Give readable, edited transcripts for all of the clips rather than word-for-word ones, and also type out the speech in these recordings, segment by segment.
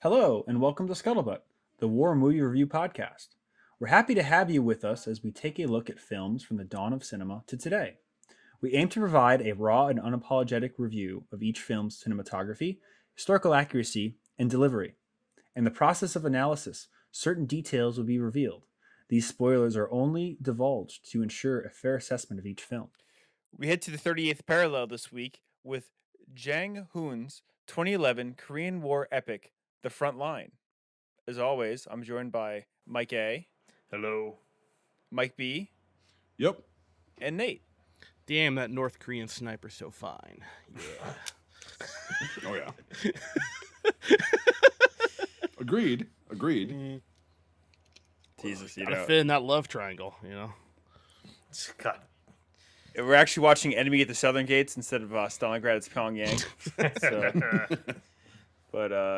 Hello, and welcome to Scuttlebutt, the War Movie Review Podcast. We're happy to have you with us as we take a look at films from the dawn of cinema to today. We aim to provide a raw and unapologetic review of each film's cinematography, historical accuracy, and delivery. In the process of analysis, certain details will be revealed. These spoilers are only divulged to ensure a fair assessment of each film. We head to the 38th parallel this week with Jang Hoon's 2011 Korean War epic, The Frontline. As always, I'm joined by Mike A, Hello. Mike B, Yep. and Nate. Damn, that North Korean sniper's so fine. Yeah. Oh yeah. Agreed. Jesus, you Gotta know. fit in that love triangle, you know? God. We're actually watching Enemy at the Southern Gates instead of Stalingrad's Pyongyang.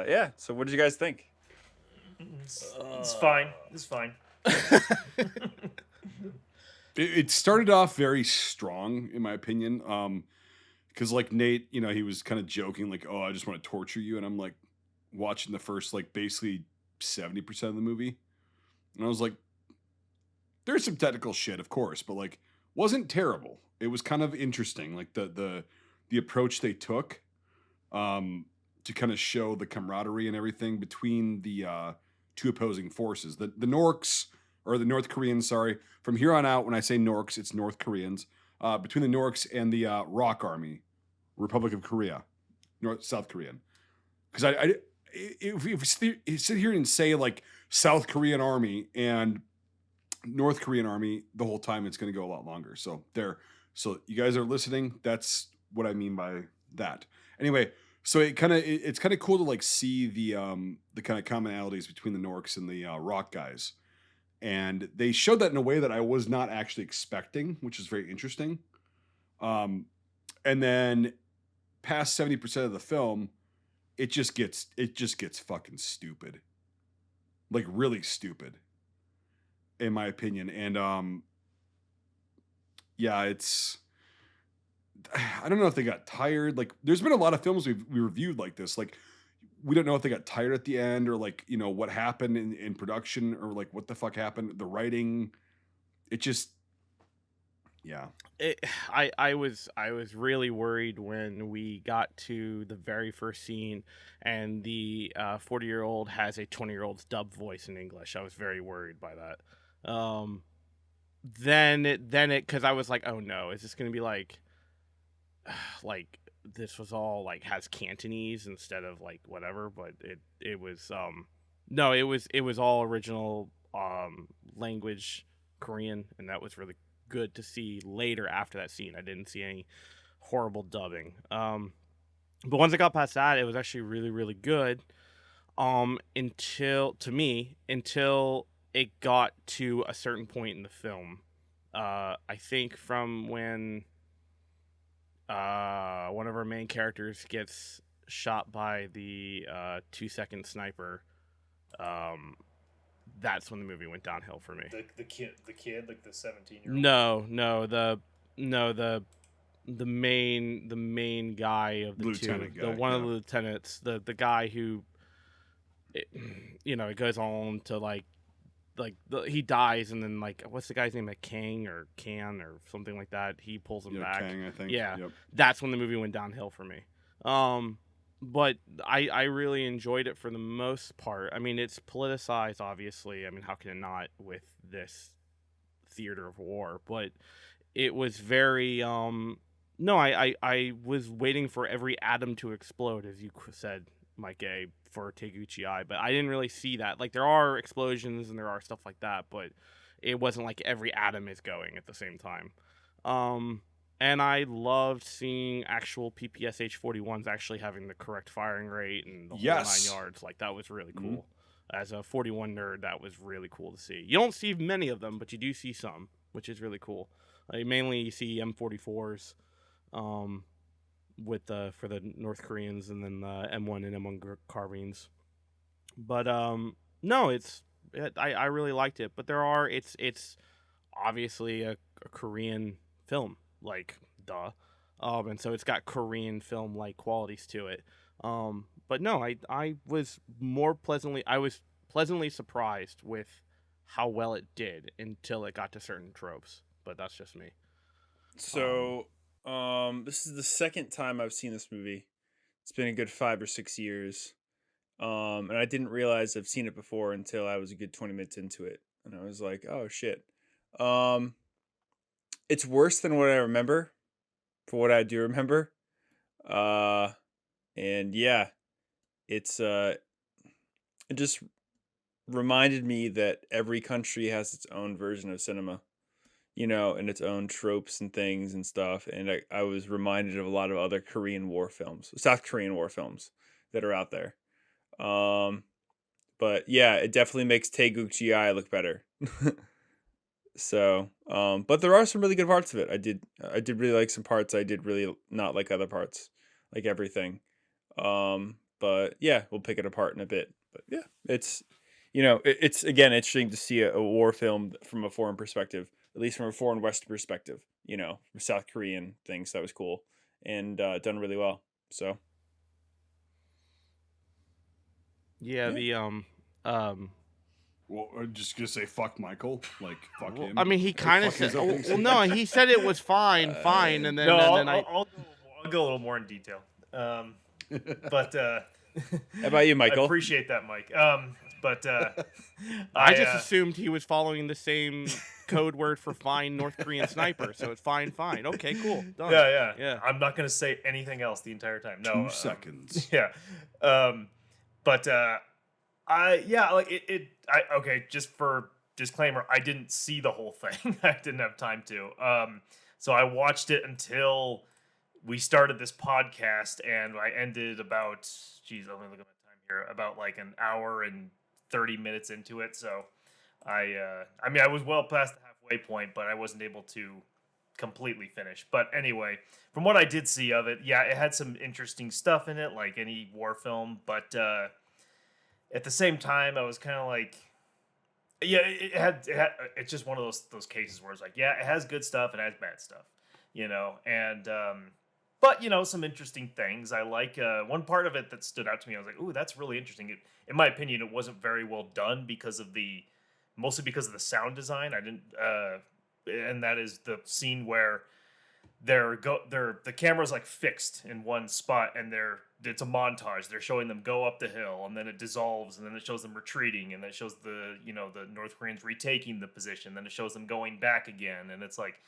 Yeah, so what did you guys think? It's fine. It's fine. It started off very strong, in my opinion. Because like Nate, he was kind of joking, like, "Oh, I just want to torture you," and I'm like watching the first, like, basically 70% of the movie, and I was like, "There's some technical shit, of course, but like, wasn't terrible. It was kind of interesting, like the approach they took, to kind of show the camaraderie and everything between the two opposing forces. The Norks, or the North Koreans, sorry. From here on out, when I say Norks, it's North Koreans. Between the Norks and the R.O.K Army, Republic of Korea, South Korean. Because if we sit here and say like South Korean Army and North Korean Army the whole time, it's going to go a lot longer. So so you guys are listening. That's what I mean by that. Anyway, so it's kind of cool to like see the kind of commonalities between the Norks and the R.O.K guys, and they showed that in a way that I was not actually expecting, which is very interesting. And then past 70% of the film, it just gets fucking stupid, like really stupid, in my opinion. And yeah, it's, I don't know if they got tired. Like, there's been a lot of films we reviewed like this. Like, we don't know if they got tired at the end, or like, what happened in production, or like what the fuck happened. The writing, it just, yeah. I was really worried when we got to the very first scene and the 40-year-old has a 20-year-old's dub voice in English. I was very worried by that. Because I was like, oh no, is this going to be like this was all like has Cantonese instead of like whatever, but it was no, it was all original language Korean, and that was really good to see later after that scene. I didn't see any horrible dubbing. But once I got past that, it was actually really, really good. Until it got to a certain point in the film. I think from when one of our main characters gets shot by the 2-second sniper, that's when the movie went downhill for me. The kid, like the 17-year-old. The main guy of the Lieutenant two, guy, one of yeah. the lieutenants, the guy who, it goes on to he dies, and then like, what's the guy's name, like Kang or Can or something like that, he pulls him Yeah, back. Kang, I think. Yeah, Yep. that's when the movie went downhill for me. But I really enjoyed it for the most part. I mean, it's politicized, obviously. I mean, how can it not with this theater of war? But it was very no, I was waiting for every atom to explode, as you said, Mike A, for Taguchi Eye, but I didn't really see that. Like, there are explosions and there are stuff like that, but it wasn't like every atom is going at the same time. And I loved seeing actual PPSH 41s actually having the correct firing rate and the whole 9 yards. Like, that was really cool. Mm-hmm. As a 41 nerd, that was really cool to see. You don't see many of them, but you do see some, which is really cool. Mainly you see M44s for the North Koreans, and then M1 and M1 carbines. But no, I really liked it. But it's obviously a Korean film, like, duh. And so it's got Korean film like qualities to it. But no, I was pleasantly surprised with how well it did until it got to certain tropes. But that's just me. So, this is the second time I've seen this movie. It's been a good 5 or 6 years. And I didn't realize I've seen it before until I was a good 20 minutes into it. And I was like, oh shit. It's worse than what I remember, for what I do remember. And yeah, it just reminded me that every country has its own version of cinema, and its own tropes and things and stuff. And I was reminded of a lot of other South Korean war films that are out there. But yeah, it definitely makes Taeguk-gi look better. So, but there are some really good parts of it. I did really like some parts. I did really not like other parts, like everything. But yeah, we'll pick it apart in a bit. But yeah, it's it's again interesting to see a war film from a foreign perspective, at least from a foreign Western perspective. From South Korean things. That was cool and done really well. So Yeah, Well, I'm just gonna say fuck Michael, like fuck him. I mean, he kind of fuck his said. own Well, thing. no, he said it was fine, and then No, I. I'll go a little more in detail. But how about you, I Michael? appreciate that, Mike. But I just assumed he was following the same code word for fine North Korean sniper, so it's fine. Okay, cool. Done. Yeah. I'm not gonna say anything else the entire time. No, 2 seconds. Yeah. But okay, just for disclaimer, I didn't see the whole thing. I didn't have time to. So I watched it until we started this podcast, and I ended about, let me look at my time here, about like an hour and 30 minutes into it. So I was well past the halfway point, but I wasn't able to completely finish. But anyway, from what I did see of it, yeah, it had some interesting stuff in it, like any war film, but at the same time, I was kind of like, yeah, it's just one of those cases where it's like, yeah, it has good stuff, it has bad stuff, and but some interesting things. I like one part of it that stood out to me. I was like, ooh, that's really interesting. In my opinion, it wasn't very well done mostly because of the sound design. I didn't, and that is the scene where the camera's like fixed in one spot, and it's a montage. They're showing them go up the hill, and then it dissolves, and then it shows them retreating, and then it shows the North Koreans retaking the position. Then it shows them going back again, and it's like,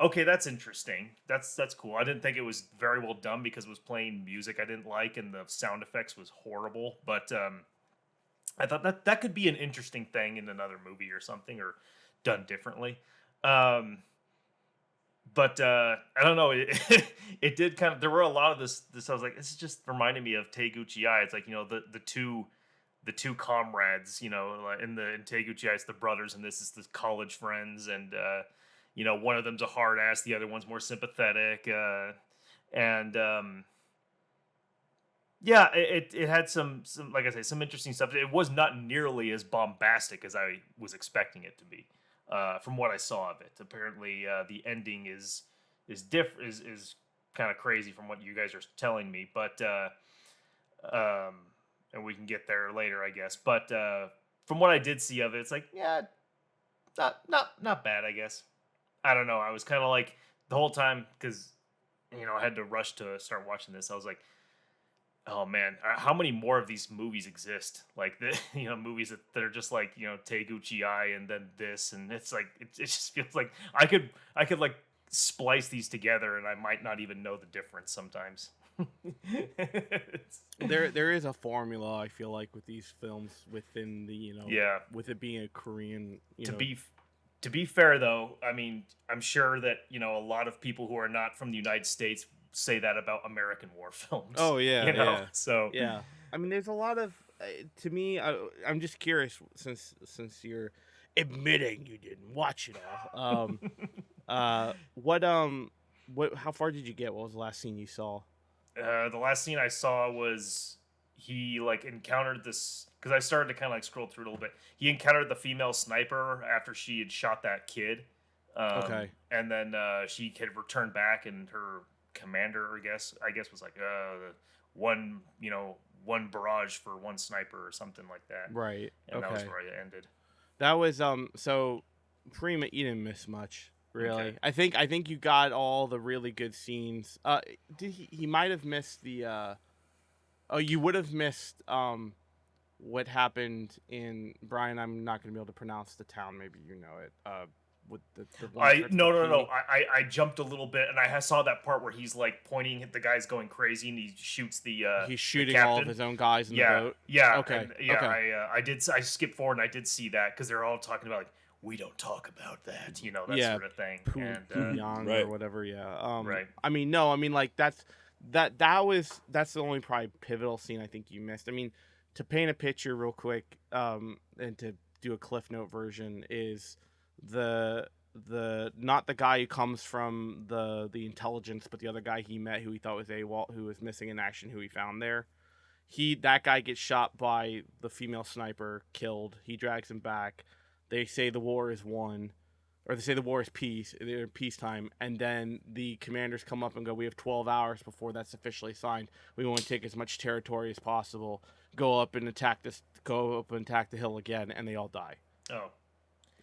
okay, that's interesting. That's cool. I didn't think it was very well done because it was playing music I didn't like, and the sound effects was horrible. But I thought that could be an interesting thing in another movie or something, or done differently. But I don't know. It did kind of. There were a lot of this. I was like, this is just reminding me of Taeguk-gi. It's like the two comrades. In Taeguk-gi, it's the brothers, and this is the college friends, and one of them's a hard ass, the other one's more sympathetic, and yeah, it had some like I say, some interesting stuff. It was not nearly as bombastic as I was expecting it to be. From what I saw of it, apparently the ending is kind of crazy from what you guys are telling me, but and we can get there later, I guess. But from what I did see of it, it's like, yeah, not bad, I guess. I don't know. I was kind of like the whole time because I had to rush to start watching this. I was like, oh man, how many more of these movies exist? Like the movies that are just like Taeguk-gi and then this, and it's like it just feels like I could like splice these together and I might not even know the difference sometimes. There is a formula, I feel like, with these films within the with it being a Korean. To be fair though, I mean, I'm sure that a lot of people who are not from the United States say that about American war films. Oh yeah, yeah. So yeah, I mean, there's a lot of. To me, I'm just curious since you're admitting you didn't watch it all. What how far did you get? What was the last scene you saw? The last scene I saw was he like encountered this, because I started to kind of like scroll through it a little bit. He encountered the female sniper after she had shot that kid. Okay. And then she had returned back, and her commander, I guess was like, one one barrage for one sniper or something like that. Right. And that was Okay. where it ended. That was so Prima, you didn't miss much, really. Okay. I think you got all the really good scenes. Did he might have missed the you would have missed what happened in Brian, I'm not going to be able to pronounce the town, maybe you know it. With the one that starts No. with P. I jumped a little bit and I saw that part where he's like pointing at the guy's going crazy and he shoots the He's the shooting all of captain. his own guys in the boat. Yeah. Okay. And, yeah. Okay. I skipped forward and I did see that because they're all talking about like we don't talk about that, that Yeah, sort of thing. And Pooyang Right. or whatever, yeah. Right. I mean, no, I mean like that's the only probably pivotal scene I think you missed. I mean, to paint a picture real quick, and to do a Cliff Note version is the not the guy who comes from the intelligence, but the other guy he met who he thought was AWOL, who was missing in action, who he found there. That guy gets shot by the female sniper, killed. He drags him back. They say the war is won, or they say the war is peace. They're peacetime, and then the commanders come up and go, "We have 12 hours before that's officially signed. We want to take as much territory as possible. Go up and attack the hill again," and they all die, Oh.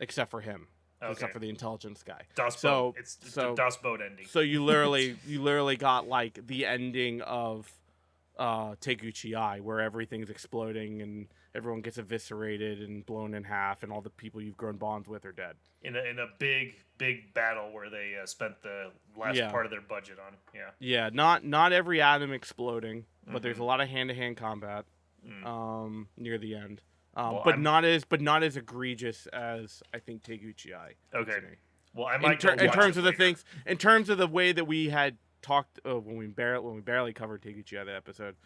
except for him. Okay. Except for the intelligence guy. Das So- Boat. It's so- the Das Boat ending. So you literally got like the ending of Teguchi Eye, where everything's exploding and everyone gets eviscerated and blown in half, and all the people you've grown bonds with are dead. In a big battle where they spent the last Yeah. part of their budget on. Yeah. Yeah, not every atom exploding, but there's a lot of hand-to-hand combat near the end. Well, but not as egregious as I think Teguchi Eye. Okay. to me. Well, I In, might go in watch terms it of the later. things, in terms of the way that we had talked when we barely covered Teguchi Eye that episode,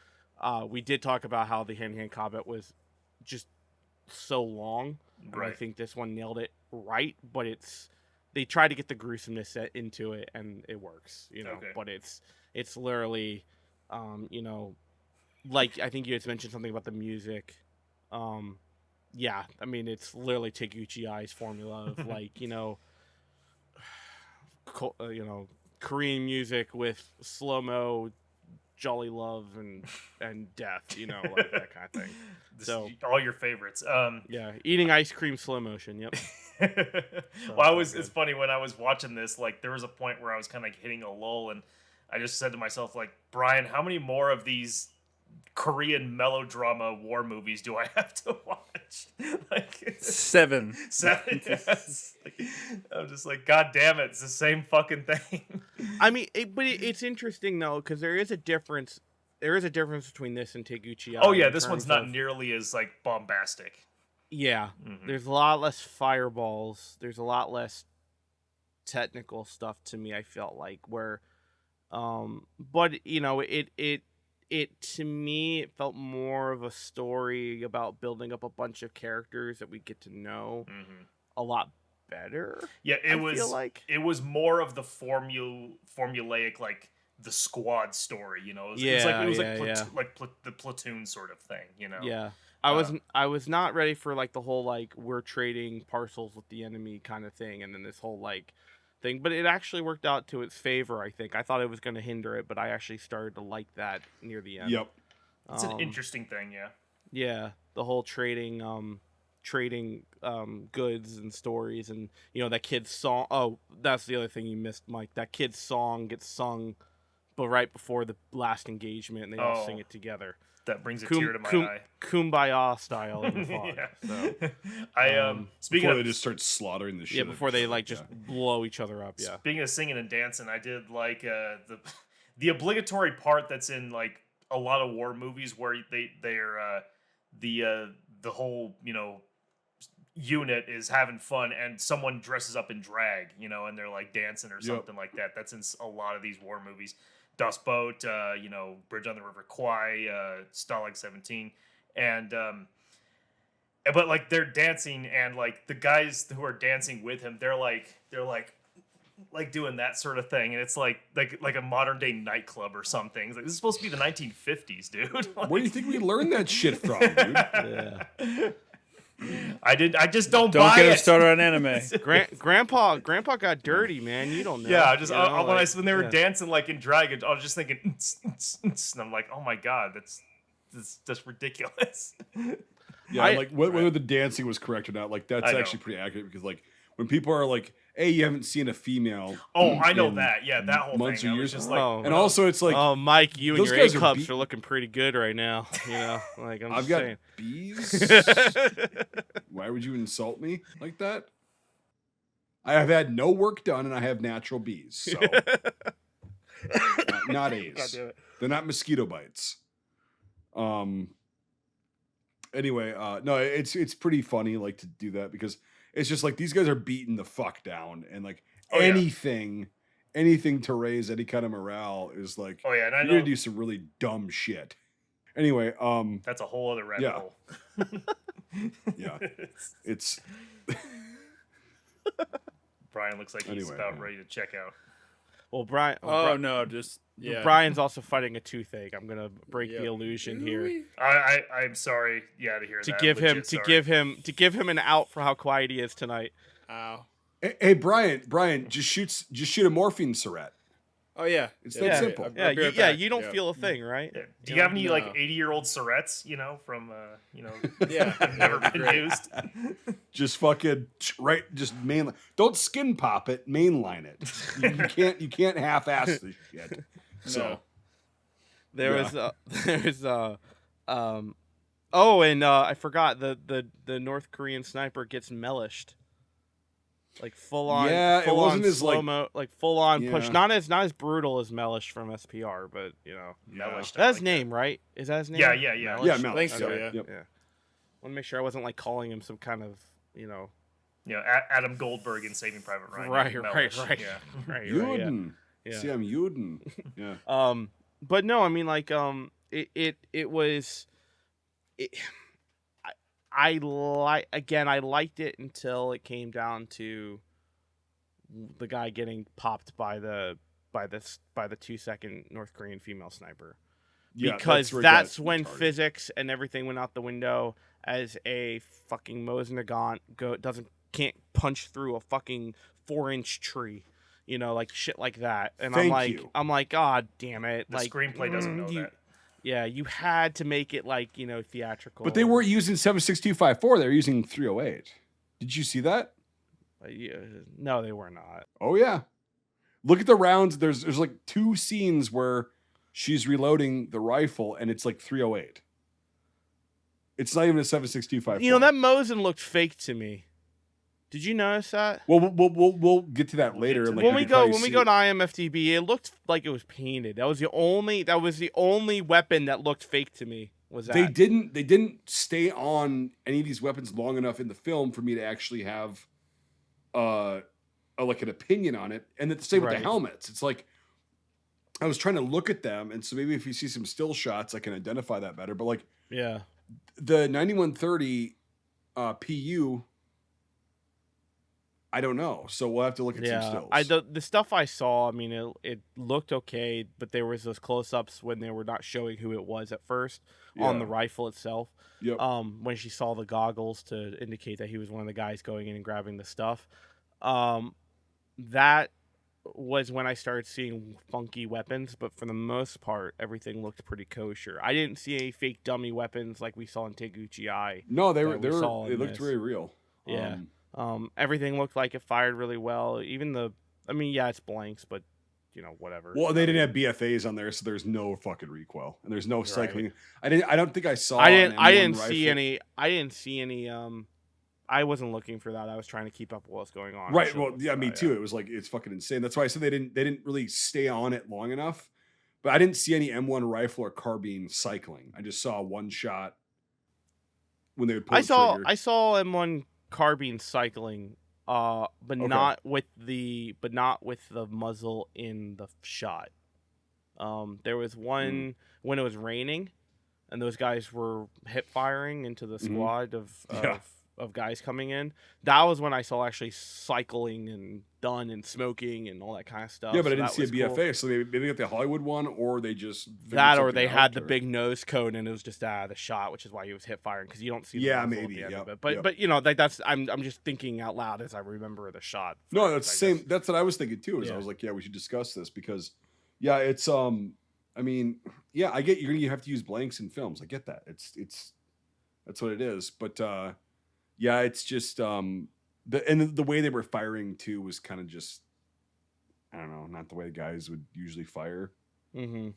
we did talk about how the hand-to-hand combat was just so long. And I Right. think this one nailed it right, but they try to get the gruesomeness into it, and it works, Okay. But it's literally, like I think you had mentioned something about the music. Yeah, I mean it's literally Teguchi Eye's formula of like Korean music with slow mo, jolly love and death, like that kind of thing. So all your favorites. yeah, eating ice cream slow motion. Yep. Well, good. it's funny when I was watching this, like there was a point where I was kind of hitting a lull and I just said to myself, like, Brian, how many more of these Korean melodrama war movies do I have to watch? Like 7. yes. I'm just like, God damn it, it's the same fucking thing. I mean, it's interesting though because there is a difference. There is a difference between this and Teguchi Eye. Oh yeah, in this one's terms not of- nearly as like bombastic. Yeah, Mhm. there's a lot less fireballs. There's a lot less technical stuff to me. I felt like but it to me it felt more of a story about building up a bunch of characters that we get to know a lot better. Yeah, I feel like it was more of the formulaic like the squad story, It was the platoon sort of thing, yeah. I was not ready for like the whole like we're trading parcels with the enemy kind of thing, and then this whole like thing. But it actually worked out to its favor. I think I thought it was going to hinder it, but I actually started to like that near the end. Yep. It's an interesting thing, yeah. Yeah, the whole trading goods and stories, and that kid's song. Oh, that's the other thing you missed, Mike. That kid's song gets sung, but right before the last engagement, and they all sing it together. That brings a tear to my eye. Kumbaya style in the fog. Yeah. So, Speaking Before of they just start slaughtering the shit. yeah, out of before they each like other. just blow each other up. Yeah. Speaking of singing and dancing, I did like the obligatory part that's in like a lot of war movies where they're the whole unit is having fun and someone dresses up in drag, and they're like dancing or something like that. That's in a lot of these war movies. Das Boat, Bridge on the River Kwai, Stalag 17, and but like they're dancing and like the guys who are dancing with him, they're like doing that sort of thing, and it's like a modern day nightclub or something. It's like, this is supposed to be the 1950s, dude. Like, Where do you think we learned that shit from, dude? Yeah. I just don't Don't buy get it. us started on anime. Grandpa got dirty, man. You don't know. Yeah, I just You know, when like, when they were yeah. dancing like in drag, I was just thinking, and I'm like, oh my god, that's it's just ridiculous. Yeah, like whether the dancing was correct or not, like that's actually pretty accurate because like when people are like, "Hey, you haven't seen a female." Oh, I know that. Yeah, that whole months thing. or I was years, just like, and also it's like, oh, Mike, you and those your guys A are cups beat- are looking pretty good right now. You know, like I'm I've just got saying. bees. Why would you insult me like that? I have had no work done, and I have natural bees, so not A's. God damn it. They're not mosquito bites. Anyway, no, it's pretty funny like to do that because it's just like these guys are beating the fuck down, and like anything to raise any kind of morale is like, oh yeah, and I you're know gonna do some really dumb shit. Anyway, that's a whole other rabbit hole. Yeah, it's. Brian looks like he's about ready to check out. Well, Brian. No, just Brian's also fighting a toothache. I'm gonna break the illusion here. I'm sorry. Yeah, to hear To that. give him Legit sorry. to give him an out for how quiet he is tonight. Ow. Hey, Brian, just shoot a morphine syringe. Oh yeah, It's that simple. Yeah, you don't feel a thing, right? Yeah. Do you have any like 80-year-old Syrettes? You know, from Yeah, never been used. Just fucking just mainline. Don't skin pop it, mainline it. You can't half-ass this shit. So I forgot the North Korean sniper gets mellished. Like full on, it wasn't as slow-mo, like full on push. Yeah. Not as brutal as Mellish from SPR, but Mellish. that's his name, right? Is that his name? Yeah. Mellish? yeah, Mel. I think so. Okay. Yeah. Yep. Want to make sure I wasn't like calling him some kind of Adam Goldberg in Saving Private Ryan. Right. Yeah. right. Juden. Yeah. See, I'm Juden. Yeah. But no, I mean like it was. I liked it until it came down to the guy getting popped by the 2-second North Korean female sniper. Yeah, Because where it that's got when retarded. physics and everything went out the window as a fucking Mose Nagant can't punch through a fucking 4-inch tree. Like shit like that. And Thank you. I'm like, God damn it. The screenplay doesn't know that. Yeah, you had to make it like, theatrical. But they weren't using 76254. They were using 308. Did you see that? No, they were not. Oh yeah. Look at the rounds. There's like 2 scenes where she's reloading the rifle and it's like 308. It's not even a 76254. That Mosin looked fake to me. Did you notice that? Well, we'll get to that later. Like, when we go to IMFDB, it looked like it was painted. That was the only weapon that looked fake to me. Was that they didn't stay on any of these weapons long enough in the film for me to actually have like an opinion on it. And the same with the helmets. It's like I was trying to look at them, and so maybe if you see some still shots, I can identify that better. But like the 9130 PU. I don't know, so we'll have to look at some stills. The stuff I saw, I mean, it looked okay, but there was those close-ups when they were not showing who it was at first on the rifle itself. Yep. When she saw the goggles to indicate that he was one of the guys going in and grabbing the stuff, that was when I started seeing funky weapons. But for the most part, everything looked pretty kosher. I didn't see any fake dummy weapons like we saw in Taguchi Eye. No, they looked very real. Yeah. Everything looked like it fired really well. Even it's blanks, but whatever. Well, they didn't have BFAs on there, so there's no fucking recoil and there's no cycling. I don't think I saw. I didn't see any. I wasn't looking for that. I was trying to keep up with what's going on. Right. Well, yeah, me too. It was like it's fucking insane. That's why I said they didn't really stay on it long enough. But I didn't see any M1 rifle or carbine cycling. I just saw one shot when they would pull the trigger. I saw M1 carbine cycling, but not with the muzzle in the shot. There was one when it was raining, and those guys were hip firing into the squad of guys coming in. That was when I saw actually cycling and done and smoking and all that kind of stuff. Yeah, but I didn't see a BFA, cool. so maybe they got the Hollywood one, or they just or they had the big nose cone and it was just the shot, which is why he was hip firing because you don't see. The maybe. At the end of it. But that's I'm just thinking out loud as I remember the shot. No, that's the same. That's what I was thinking too. I was like, yeah, we should discuss this because, yeah, it's I mean, yeah, I get you have to use blanks in films. I get that. It's that's what it is. But yeah, it's just the way they were firing too was kind of just, I don't know, not the way the guys would usually fire. Mm-hmm.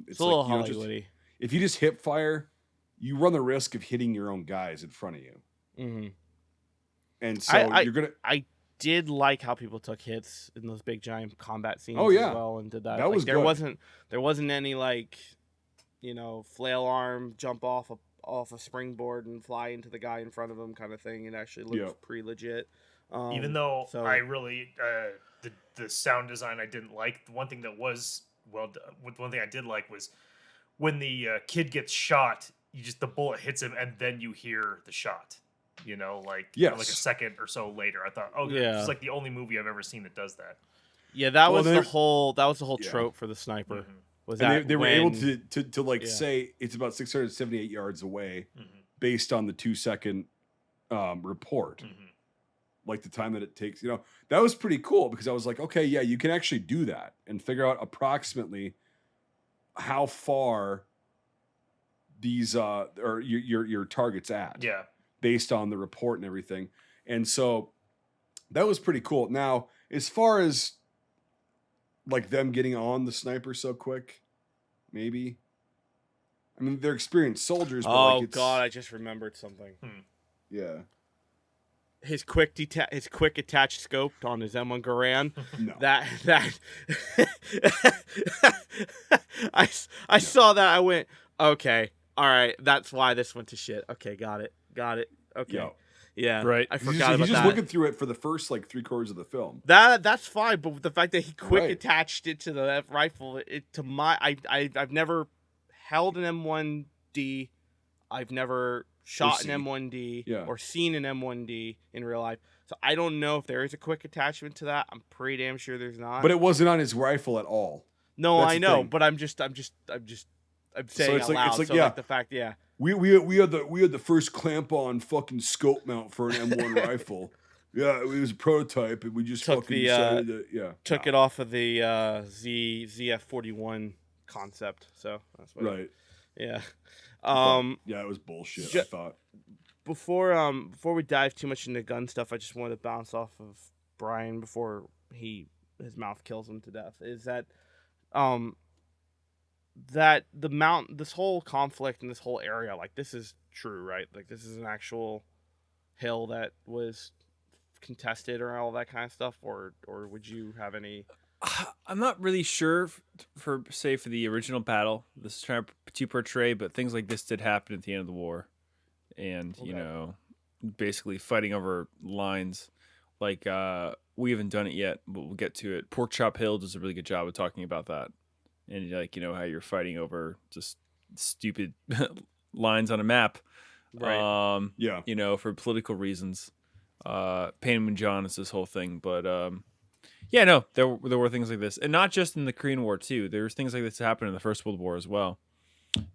It's It's a like little you don't just Hollywoody. if you just hip fire, you run the risk of hitting your own guys in front of you. Mm-hmm. And so you're gonna. I did like how people took hits in those big giant combat scenes Oh, yeah. as well, and did that. That Like, was there good. wasn't any like, flail arm jump off a springboard and fly into the guy in front of him kind of thing. It actually looked Yeah. pretty legit. Even though so I really the sound design I didn't like. The one thing that was one thing I did like was when the kid gets shot. The bullet hits him, and then you hear the shot. Like a Yes. second or so later. I thought, Yeah. it's like the only movie I've ever seen that does that. yeah, that Well, was the whole yeah. trope for the sniper. Mhm. Was And that they were able when- to like Yeah. say it's about 678 yards away Mhm. based on the 2-second report. Mhm. Like the time that it takes, that was pretty cool because I was like, okay, yeah, you can actually do that and figure out approximately how far these or your target's at. Yeah. Based on the report and everything. And so that was pretty cool. Now, as far as like them getting on the sniper so quick, maybe. I mean, they're experienced soldiers, but Oh like it's god, I just remembered something. yeah. His quick attached scope on his M1 Garand. No. That I saw that. I went, okay, all right, that's why this went to shit. Okay, got it. Okay, Yo. yeah, Right. I He's forgot just, about he's just that. looking through it for the first like 3/4 of the film. That's fine, but the fact that he quick Right. attached it to the rifle, I've never held an M1D. I've never shot an seen. M1D Yeah. or seen an M1D in real life. So I don't know if there is a quick attachment to that. I'm pretty damn sure there's not. But it wasn't on his rifle at all. no, that's I the know, thing. but I'm saying it's out like- loud. it's like, so yeah. like the fact, yeah. We had the first clamp on fucking scope mount for an M1 rifle. Yeah, it was a prototype, and we just Took fucking the, decided to Took it off of the ZF-41 concept. So that's what. right. Yeah. But, yeah, it was bullshit. I thought. Before we dive too much into gun stuff, I just wanted to bounce off of Brian before his mouth kills him to death. Is that that this whole conflict in this whole area, like, this is true, right? Like, this is an actual hill that was contested or all that kind of stuff, or would you have any? I'm not really sure for the original battle. This is trying to portray, but things like this did happen at the end of the war, and Okay. basically fighting over lines. Like we haven't done it yet, but we'll get to it. Pork Chop Hill does a really good job of talking about that, and like how you're fighting over just stupid lines on a map, Right. Yeah. for political reasons. Panman John is this whole thing, but yeah, no, there were things like this, and not just in the Korean War too. There's things like this that happened in the First World War as well.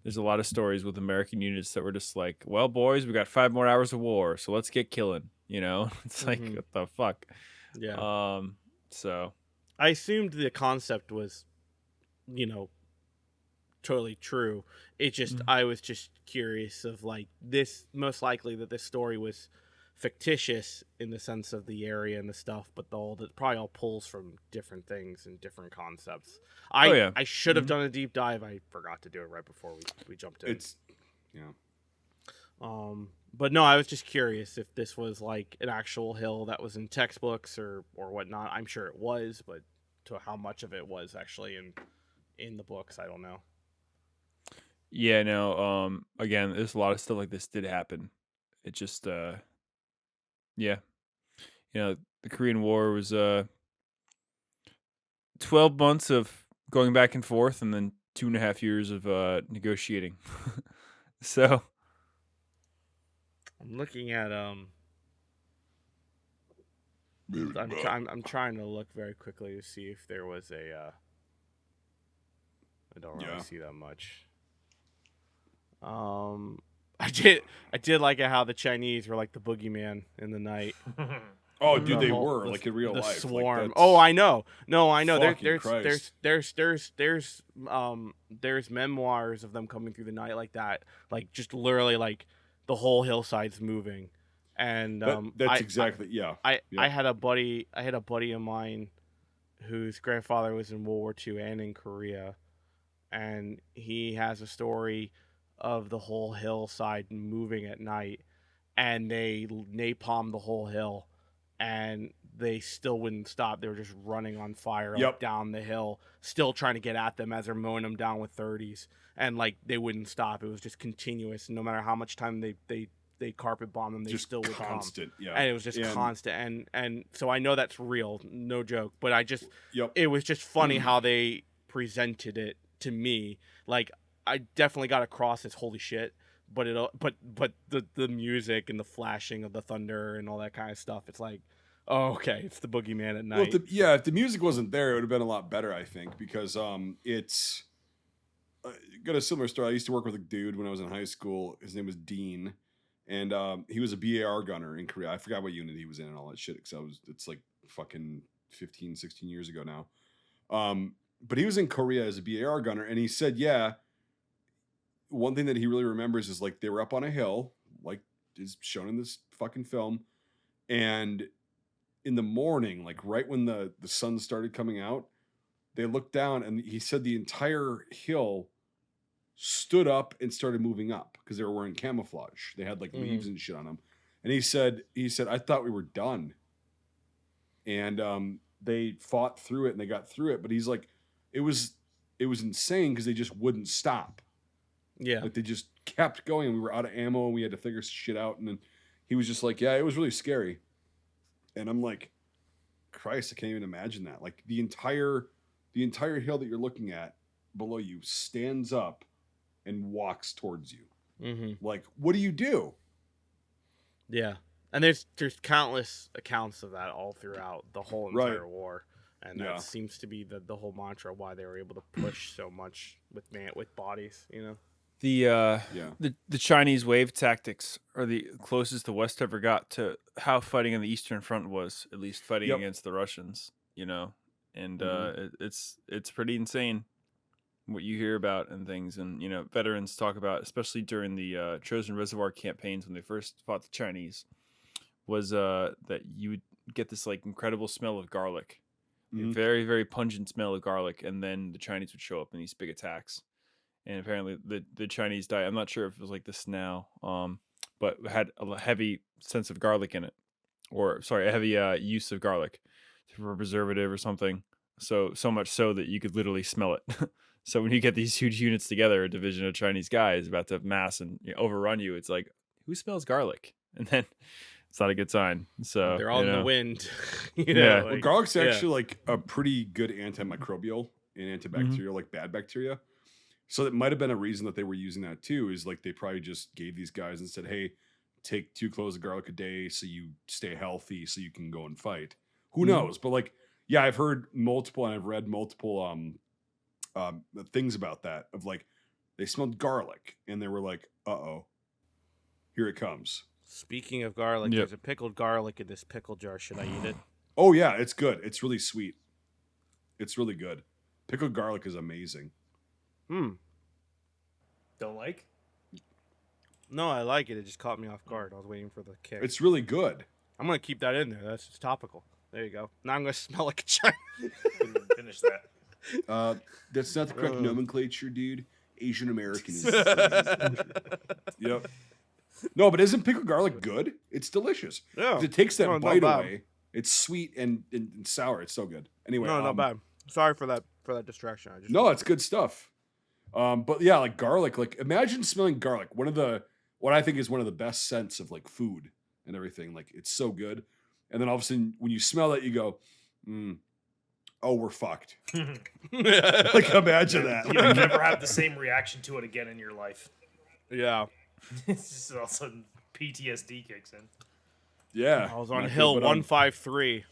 There's a lot of stories with American units that were just like, well, boys, we got 5 more hours of war, so let's get killing. It's like, Mhm. what the fuck? Yeah. So I assumed the concept was, totally true. It just, I was just curious of like this, most likely that this story was fictitious in the sense of the area and the stuff, but probably all pulls from different things and different concepts. yeah. I should have done a deep dive. I forgot to do it right before we jumped in. It's But no, I was just curious if this was like an actual hill that was in textbooks or whatnot. I'm sure it was, but to how much of it was actually in the books, I don't know. yeah, no. Again, there's a lot of stuff like this did happen. It just yeah, the Korean War was 12 months of going back and forth, and then 2.5 years of negotiating. So I'm looking at I'm trying to look very quickly to see if there was a I don't really Yeah. see that much. I did like how the Chinese were like the boogeyman in the night. Oh, dude, The they whole- were the- like in real the life. swarm. Like, Oh, I know. No, I know. Fucking Christ. There's memoirs of them coming through the night like that, like just literally like the whole hillside's moving, and that's exactly yeah. I Yep. had a buddy of mine whose grandfather was in World War II and in Korea, and he has a story of the whole hillside moving at night, and they napalmed the whole hill, and they still wouldn't stop. They were just running on fire like, Yep. down the hill, still trying to get at them as they're mowing them down with 30s, and like they wouldn't stop. It was just continuous. No matter how much time they carpet bomb them, they Just still would come. constant. Yeah. And it was just constant, and so I know that's real, no joke. But I just, Yep. it was just funny how they presented it to me. Like I definitely got across as holy shit, but the music and the flashing of the thunder and all that kind of stuff. It's like, oh, okay, it's the boogeyman at night. Well, if the music wasn't there, it would have been a lot better, I think, because it's got a similar story. I used to work with a dude when I was in high school. His name was Dean, and he was a BAR gunner in Korea. I forgot what unit he was in and all that shit, because it's like fucking 15, 16 years ago now. But he was in Korea as a BAR gunner, and he said, yeah, one thing that he really remembers is like they were up on a hill, like is shown in this fucking film, and in the morning, like right when the sun started coming out, they looked down, and he said the entire hill stood up and started moving up because they were wearing camouflage. They had like leaves and shit on them. And he said, I thought we were done. And they fought through it and they got through it. But he's like, it was insane because they just wouldn't stop. Yeah. Like they just kept going. We were out of ammo and we had to figure shit out. And then he was just like, yeah, it was really scary. And I'm like, Christ, I can't even imagine that. Like the entire hill that you're looking at below you stands up and walks towards you. Mm-hmm. Like, what do you do? Yeah. And there's countless accounts of that all throughout the whole entire Right. war. And Yeah. that seems to be the whole mantra why they were able to push so much with bodies, you know? The Chinese wave tactics are the closest the West ever got to how fighting on the Eastern Front was, at least fighting Yep. against the Russians, you know, and Mhm. it's pretty insane what you hear about and things, and you know, veterans talk about, especially during the Chosin Reservoir campaigns when they first fought the Chinese, was that you would get this like incredible smell of garlic, a Mhm. very very pungent smell of garlic, and then the Chinese would show up in these big attacks. And apparently the Chinese diet, I'm not sure if it was like this now, but had a heavy sense of garlic in it, or sorry, a heavy use of garlic for a preservative or something. So much so that you could literally smell it. So when you get these huge units together, a division of Chinese guys about to mass and overrun you, it's like, who smells garlic? And then it's not a good sign. So They're all in you the know. wind. Yeah. Well, garlic's actually like a pretty good antimicrobial and antibacterial, like bad bacteria. So that might have been a reason that they were using that too, is like they probably just gave these guys and said, hey, take 2 cloves of garlic a day so you stay healthy so you can go and fight. Who knows? But like, yeah, I've heard multiple and I've read multiple things about that of like they smelled garlic and they were like, uh-oh, here it comes. Speaking of garlic, Yep. there's a pickled garlic in this pickle jar. Should I eat it? Oh yeah, it's good. It's really sweet. It's really good. Pickled garlic is amazing. Don't like? No, I like it. It just caught me off guard. I was waiting for the kick. It's really good. I'm going to keep that in there. That's just topical. There you go. Now I'm going to smell like a Chinese. Couldn't finish that. That's not the correct nomenclature, dude. Asian American is Yep. No, but isn't pickled garlic good? It's delicious. Yeah. 'Cause it takes that No, not bite bad. away. It's sweet and sour. It's so good. Anyway, No, not bad. Sorry for that distraction. I just No, it's good stuff. But yeah, like garlic. Like imagine smelling garlic. What I think is one of the best scents of like food and everything. Like it's so good. And then all of a sudden, when you smell it, you go, "Oh, we're fucked." Like imagine that. You never have the same reaction to it again in your life. Yeah. It's just all of a sudden PTSD kicks in. Yeah. I was on not hill good, but, 153.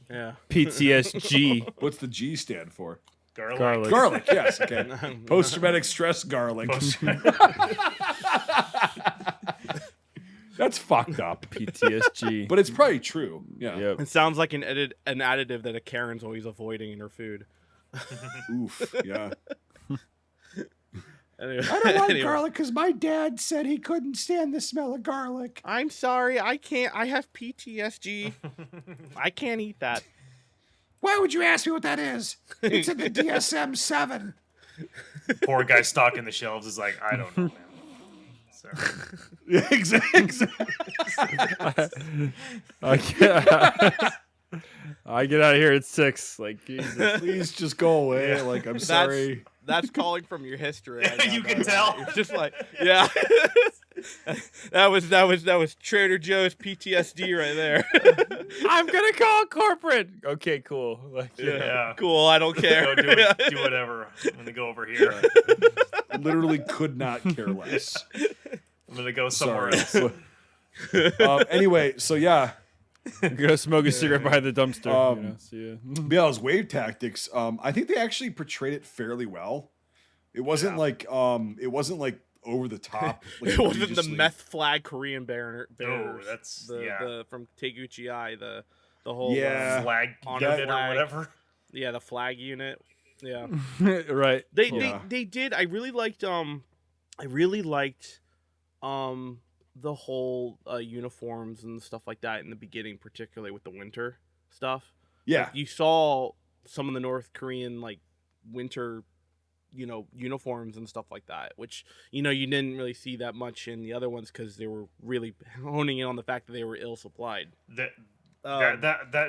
Yeah. PTSG. What's the G stand for? Garlic. Garlic. Yes. Okay. Post traumatic stress garlic. That's fucked up. PTSG. But it's probably true. Yeah. Yep. It sounds like an additive that a Karen's always avoiding in her food. Oof. Yeah. Anyway, I don't like anyway. garlic because my dad said he couldn't stand the smell of garlic. I'm sorry, I can't. I have PTSD. I can't eat that. Why would you ask me what that is? It's in the DSM-7. Poor guy stocking the shelves is like, I don't know, man. Sorry. Yeah, exactly. I get out of here at 6. Like, Jesus. Please just go away. Like, I'm sorry. That's calling from your history. You can tell. It's just like, yeah. that was Trader Joe's PTSD right there. I'm gonna call corporate. Okay, cool. Like, Yeah. Cool. I don't care. Go do whatever. I'm gonna go over here. Literally could not care less. I'm gonna go somewhere Sorry. else. Anyway, so yeah. I'm gonna smoke a cigarette behind the dumpster. See ya. But yeah, those wave tactics. I think they actually portrayed it fairly well. It wasn't like over the top. Like, It wasn't the egregiously. meth flag Korean bearers. That's the from Taguchi Eye, the whole Yeah. flag honor unit or flag. whatever. Yeah, the flag unit. Yeah. Right. Yeah. They did. I really liked the whole uniforms and stuff like that in the beginning, particularly with the winter stuff. Yeah. Like, you saw some of the North Korean like winter, uniforms and stuff like that, which you didn't really see that much in the other ones because they were really honing in on the fact that they were ill supplied. That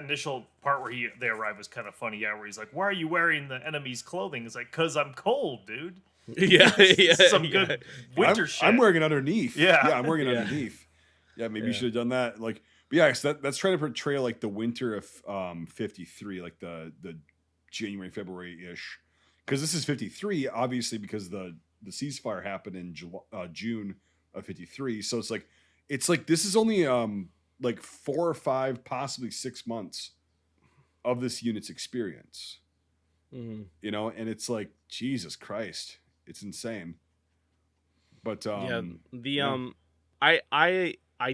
initial part where they arrive was kind of funny. Yeah, where he's like, "Why are you wearing the enemy's clothing?" It's like, "Cause I'm cold, dude." Yeah, Some good winter shit. I'm wearing it underneath. Yeah. I'm wearing it underneath. Yeah, maybe you should have done that. Like, but yeah, so that's trying to portray like the winter of 53, like the January, February ish. Because this is 53, obviously, because the ceasefire happened in June of 53. So it's like this is only like 4 or 5, possibly 6 months of this unit's experience. Mhm. And it's like, Jesus Christ. It's insane. But I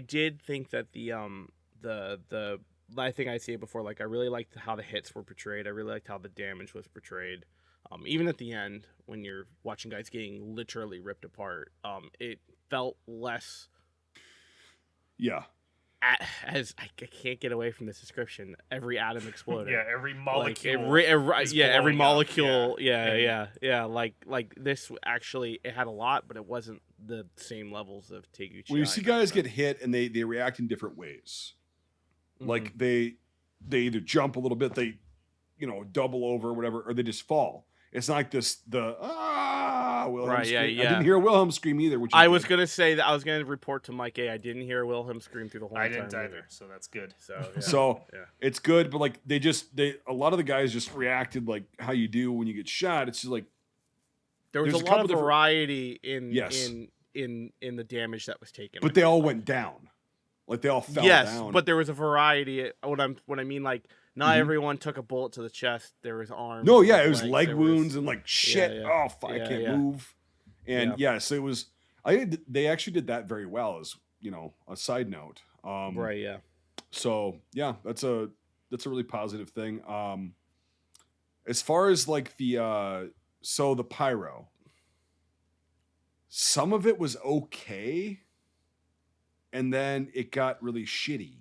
did think that the I think I see it before. Like, I really liked how the hits were portrayed. I really liked how the damage was portrayed. Even at the end, when you're watching guys getting literally ripped apart, it felt less. Yeah. As I can't get away from this description, every atom exploded. Yeah, every molecule. Every molecule. Up. Yeah. Like this actually, it had a lot, but it wasn't the same levels of Taguchi. When you see guys get hit and they react in different ways, like they either jump a little bit, they double over or whatever, or they just fall. It's not like the Wilhelm scream. I didn't hear a Wilhelm scream either. Which I was gonna say that I was gonna report to Mike A. I didn't hear Wilhelm scream through the whole. I didn't either, so that's good. So it's good, but like a lot of the guys just reacted like how you do when you get shot. It's just like there was a lot of variety in the damage that was taken, but they all went down. Like they all fell down. Yes, but there was a variety. What I mean, like, not everyone took a bullet to the chest. There was arms. No, yeah, it was leg wounds and like shit. Yeah. Oh, fuck, I can't move. And so it was. They actually did that very well, as a side note. Right. Yeah. So yeah, that's a really positive thing. As far as like the pyro, some of it was okay, and then it got really shitty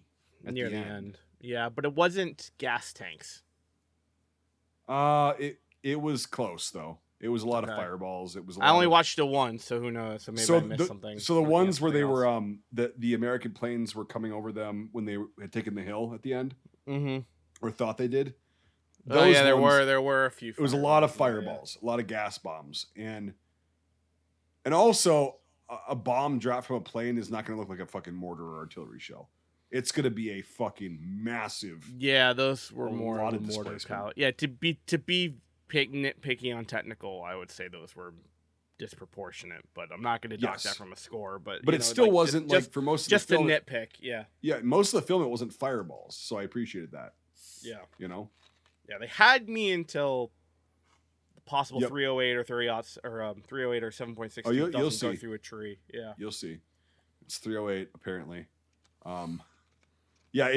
at near the end. Yeah, but it wasn't gas tanks. It was close though. It was a lot of fireballs. It was. I only watched it once, so who knows? So maybe I missed something. So the ones where they were the American planes were coming over them when they had taken the hill at the end, or thought they did. There were a few. It was a lot of fireballs, a lot of gas bombs, and also a bomb dropped from a plane is not going to look like a fucking mortar or artillery shell. It's going to be a fucking massive. Yeah, those were more lot of of mortar displacement. power. Yeah, to be nitpicky on technical, I would say those were disproportionate. But I'm not going to dock that from a score. But it still wasn't just, for most of just the film. Just a nitpick. Yeah. Yeah, most of the film it wasn't fireballs, so I appreciated that. Yeah. Yeah, they had me until the possible 308 or 308 or 7.6 you'll doesn't see. go through a tree. Yeah. You'll see. It's 308 apparently. Yeah,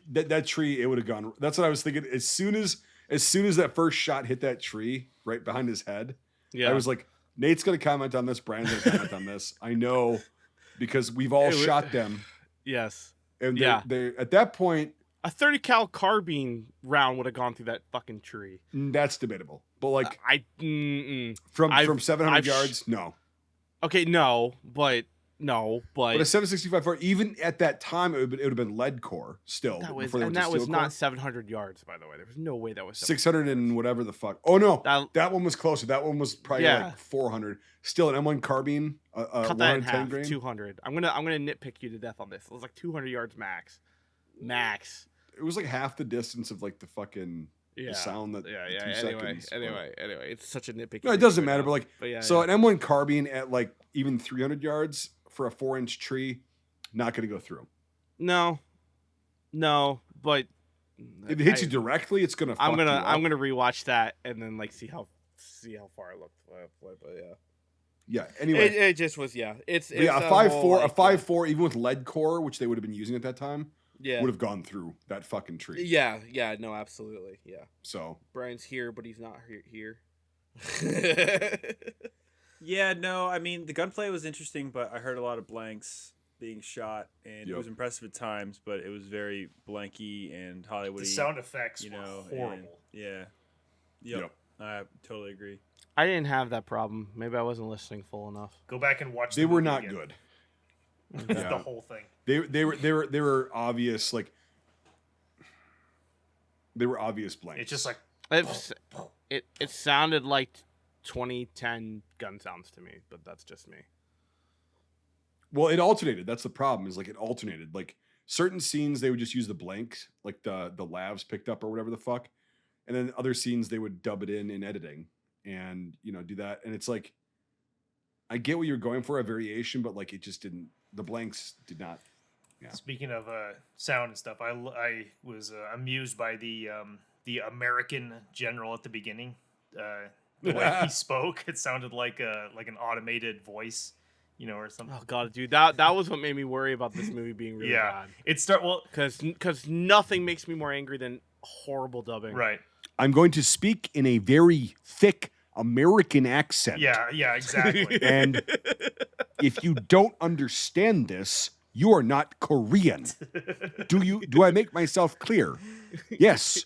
that tree, it would have gone. That's what I was thinking. As soon as that first shot hit that tree right behind his head, I was like, Nate's gonna comment on this, Brian's gonna comment on this. I know, because we've all shot them. Yes. And they at that point, a 30 cal carbine round would have gone through that fucking tree. That's debatable. But like from 700 yards, no. Okay, but a 765 far, even at that time, it would have been lead core still. That was not 700 yards, by the way. There was no way that was 600 and whatever the fuck. Oh no, that one was closer. That one was probably like 400. Still an M1 carbine. Cut that in half. Grain. 200. I'm gonna nitpick you to death on this. It was like 200 yards max. It was like half the distance of like the fucking the sound that. Anyway, it's such a nitpick. No, it doesn't matter. But an M1 carbine at like even 300 yards for a 4-inch tree, not going to go through. No, but if it hits you directly, it's going to. I'm gonna rewatch that and then like see how far it looked. But yeah. Yeah. Anyway, it just was. Yeah. It's a 5.4, a 5.4, even with lead core, which they would have been using at that time. Yeah. Would have gone through that fucking tree. Yeah. No, absolutely. Yeah. So Brian's here, but he's not here. Yeah, no, I mean, the gunplay was interesting, but I heard a lot of blanks being shot, and it was impressive at times, but it was very blanky and Hollywoody. The sound effects were horrible. Yep. I totally agree. I didn't have that problem. Maybe I wasn't listening full enough. Go back and watch. They were not good. The whole thing. They were obvious, like they were obvious blanks. It's just like it sounded like 2010 gun sounds to me, but that's just me. Well, it alternated. That's the problem. Is like it alternated. Like certain scenes they would just use the blanks, like the lavs picked up or whatever the fuck, and then other scenes they would dub it in editing and do that. And it's like I get what you're going for, a variation, but like it just didn't. The blanks did not. Yeah. Speaking of sound and stuff, I was amused by the American general at the beginning. The way he spoke, it sounded like an automated voice, or something. Oh god, dude, that was what made me worry about this movie being really bad. Because nothing makes me more angry than horrible dubbing. Right. I'm going to speak in a very thick American accent. Yeah, exactly. And if you don't understand this, you are not Korean. Do I make myself clear? Yes.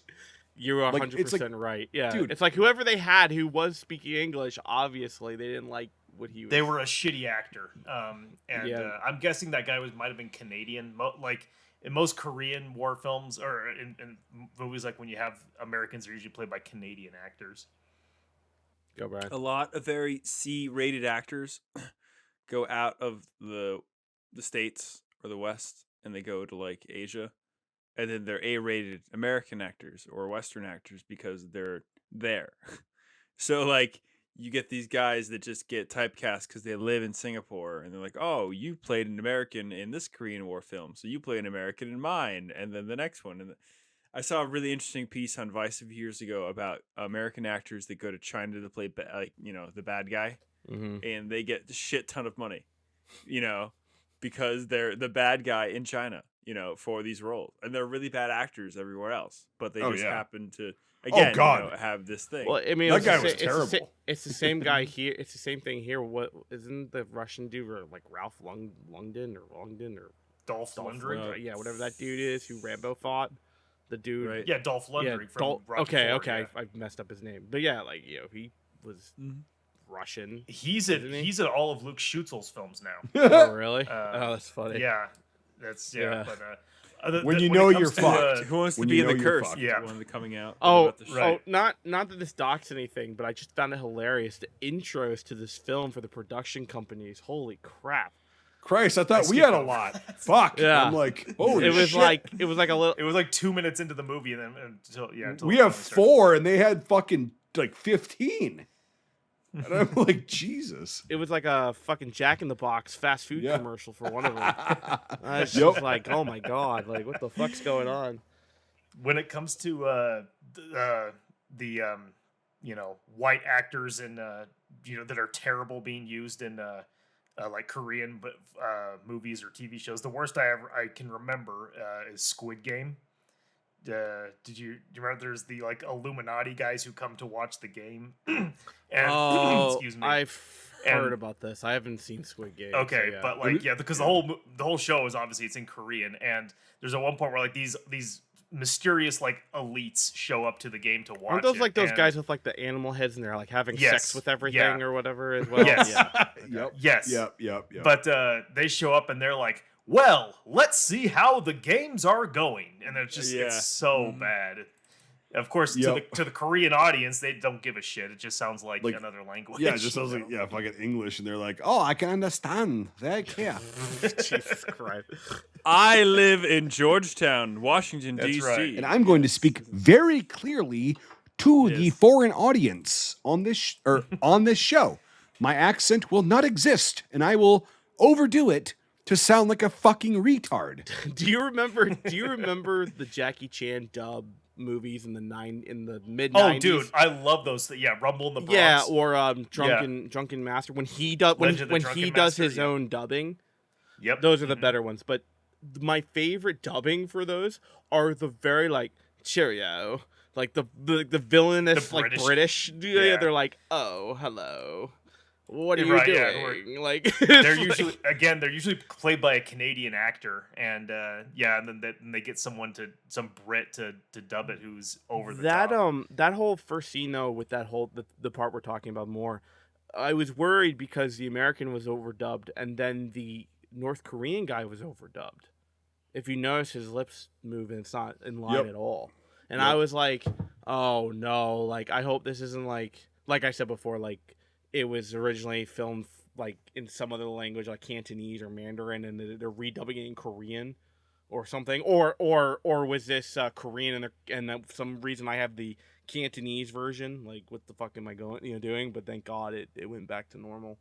You're 100% right. Yeah, dude, it's like whoever they had who was speaking English, obviously they didn't like what he was. They were a shitty actor, I'm guessing that guy might have been Canadian. Like in most Korean war films or in movies, like when you have Americans, are usually played by Canadian actors. Go Brian. A lot of very C-rated actors go out of the States or the West and they go to like Asia. And then they're A-rated American actors or Western actors because they're there. So, like, you get these guys that just get typecast because they live in Singapore. And they're like, oh, you played an American in this Korean War film. So you play an American in mine. And then the next one. And I saw a really interesting piece on Vice a few years ago about American actors that go to China to play, the bad guy. Mm-hmm. And they get a shit ton of money, because they're the bad guy in China. For these roles, and they're really bad actors everywhere else, but they happen to have this thing. Well, I mean, that guy was terrible. It's the same guy here. It's the same thing here. What isn't the Russian dude like Ralph Lundgren or Dolph Lundgren? Yeah, whatever that dude is who Rambo fought. The dude, right? Yeah, Dolph Lundgren from Rocky Okay, IV, yeah. I messed up his name, but yeah, he was Russian. He's at all of Luke Schutzel's films now. Oh, really? Oh, that's funny. Yeah. That's But when you're fucked. Who wants to be in the curse? Yeah, one coming out. Right. Not that this docks anything, but I just found it hilarious. The intros to this film for the production companies. Holy crap! Christ, I thought we had a lot. Fuck. Yeah. I'm like, holy it was shit. It was like a little. It was like 2 minutes into the movie, and then until we have 4, and they had fucking like 15. And I'm like, Jesus. It was like a fucking Jack in the Box fast food commercial for one of them. I was just like, oh my god, like what the fuck's going on? When it comes to the white actors and that are terrible being used in like Korean movies or TV shows. The worst I can remember is Squid Game. Do you remember? There's the like Illuminati guys who come to watch the game. And excuse me. I've heard about this. I haven't seen Squid Game. Okay, so yeah. but like because the whole show is obviously it's in Korean, and there's at one point where like these mysterious like elites show up to the game to watch. Aren't those like those guys with like the animal heads and they're like having sex with everything or whatever as well? Yes. Yeah. Yep. But they show up and they're like, well, let's see how the games are going, and it's just it's so bad. Of course, to the Korean audience, they don't give a shit. It just sounds like another language. Yeah, it just sounds like fucking English, and they're like, "Oh, I can understand." Yeah. Jesus Christ. I live in Georgetown, Washington, D.C. right. And I'm going to speak very clearly to the foreign audience on this on this show. My accent will not exist, and I will overdo it to sound like a fucking retard. Do you remember the Jackie Chan dub movies in the mid 90s? Oh, dude, I love those. Yeah, Rumble in the Bronx. Yeah, or Drunken Master when he does his own dubbing. Yep, those are the better ones. But my favorite dubbing for those are the very like cheerio, like the villainous the like British. Yeah, they're like, oh, hello. What are you doing? Yeah, like they're usually played by a Canadian actor, and and then they get some Brit to dub it who's over the top. That whole first scene though, with that whole the part we're talking about more, I was worried because the American was overdubbed and then the North Korean guy was overdubbed. If you notice his lips move and it's not in line at all, and I was like, oh no, like I hope this isn't like I said before, like. It was originally filmed like in some other language, like Cantonese or Mandarin, and they're redubbing it in Korean or something. Or was this Korean and for some reason I have the Cantonese version? Like, what the fuck am I doing? But thank God it went back to normal.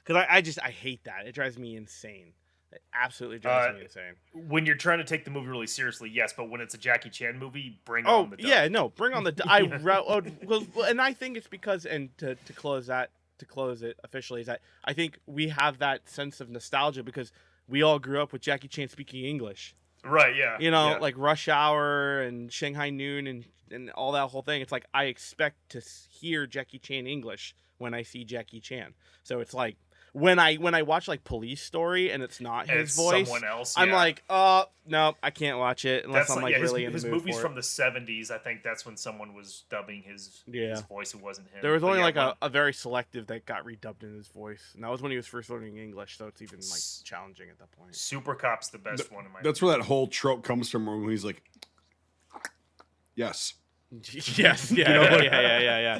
Because I hate that. It drives me insane. It absolutely drives me insane. When you're trying to take the movie really seriously, yes, but when it's a Jackie Chan movie, bring on the dub. Yeah, no, bring on the and I think it's because, and to close it officially, is that I think we have that sense of nostalgia because we all grew up with Jackie Chan speaking English. Right, yeah. Like Rush Hour and Shanghai Noon and all that whole thing. It's like I expect to hear Jackie Chan English when I see Jackie Chan. So it's like when I watch like Police Story and it's not his voice, someone else, I'm like, oh no, I can't watch it unless I'm like really in the his mood movies for from the 70s. I think that's when someone was dubbing his voice who wasn't him. There was only a very selective that got redubbed in his voice, and that was when he was first learning English, so it's even like challenging at that point. Super Cop's the best one in my. That's where that whole trope comes from, when he's like, yes. Yes, yeah.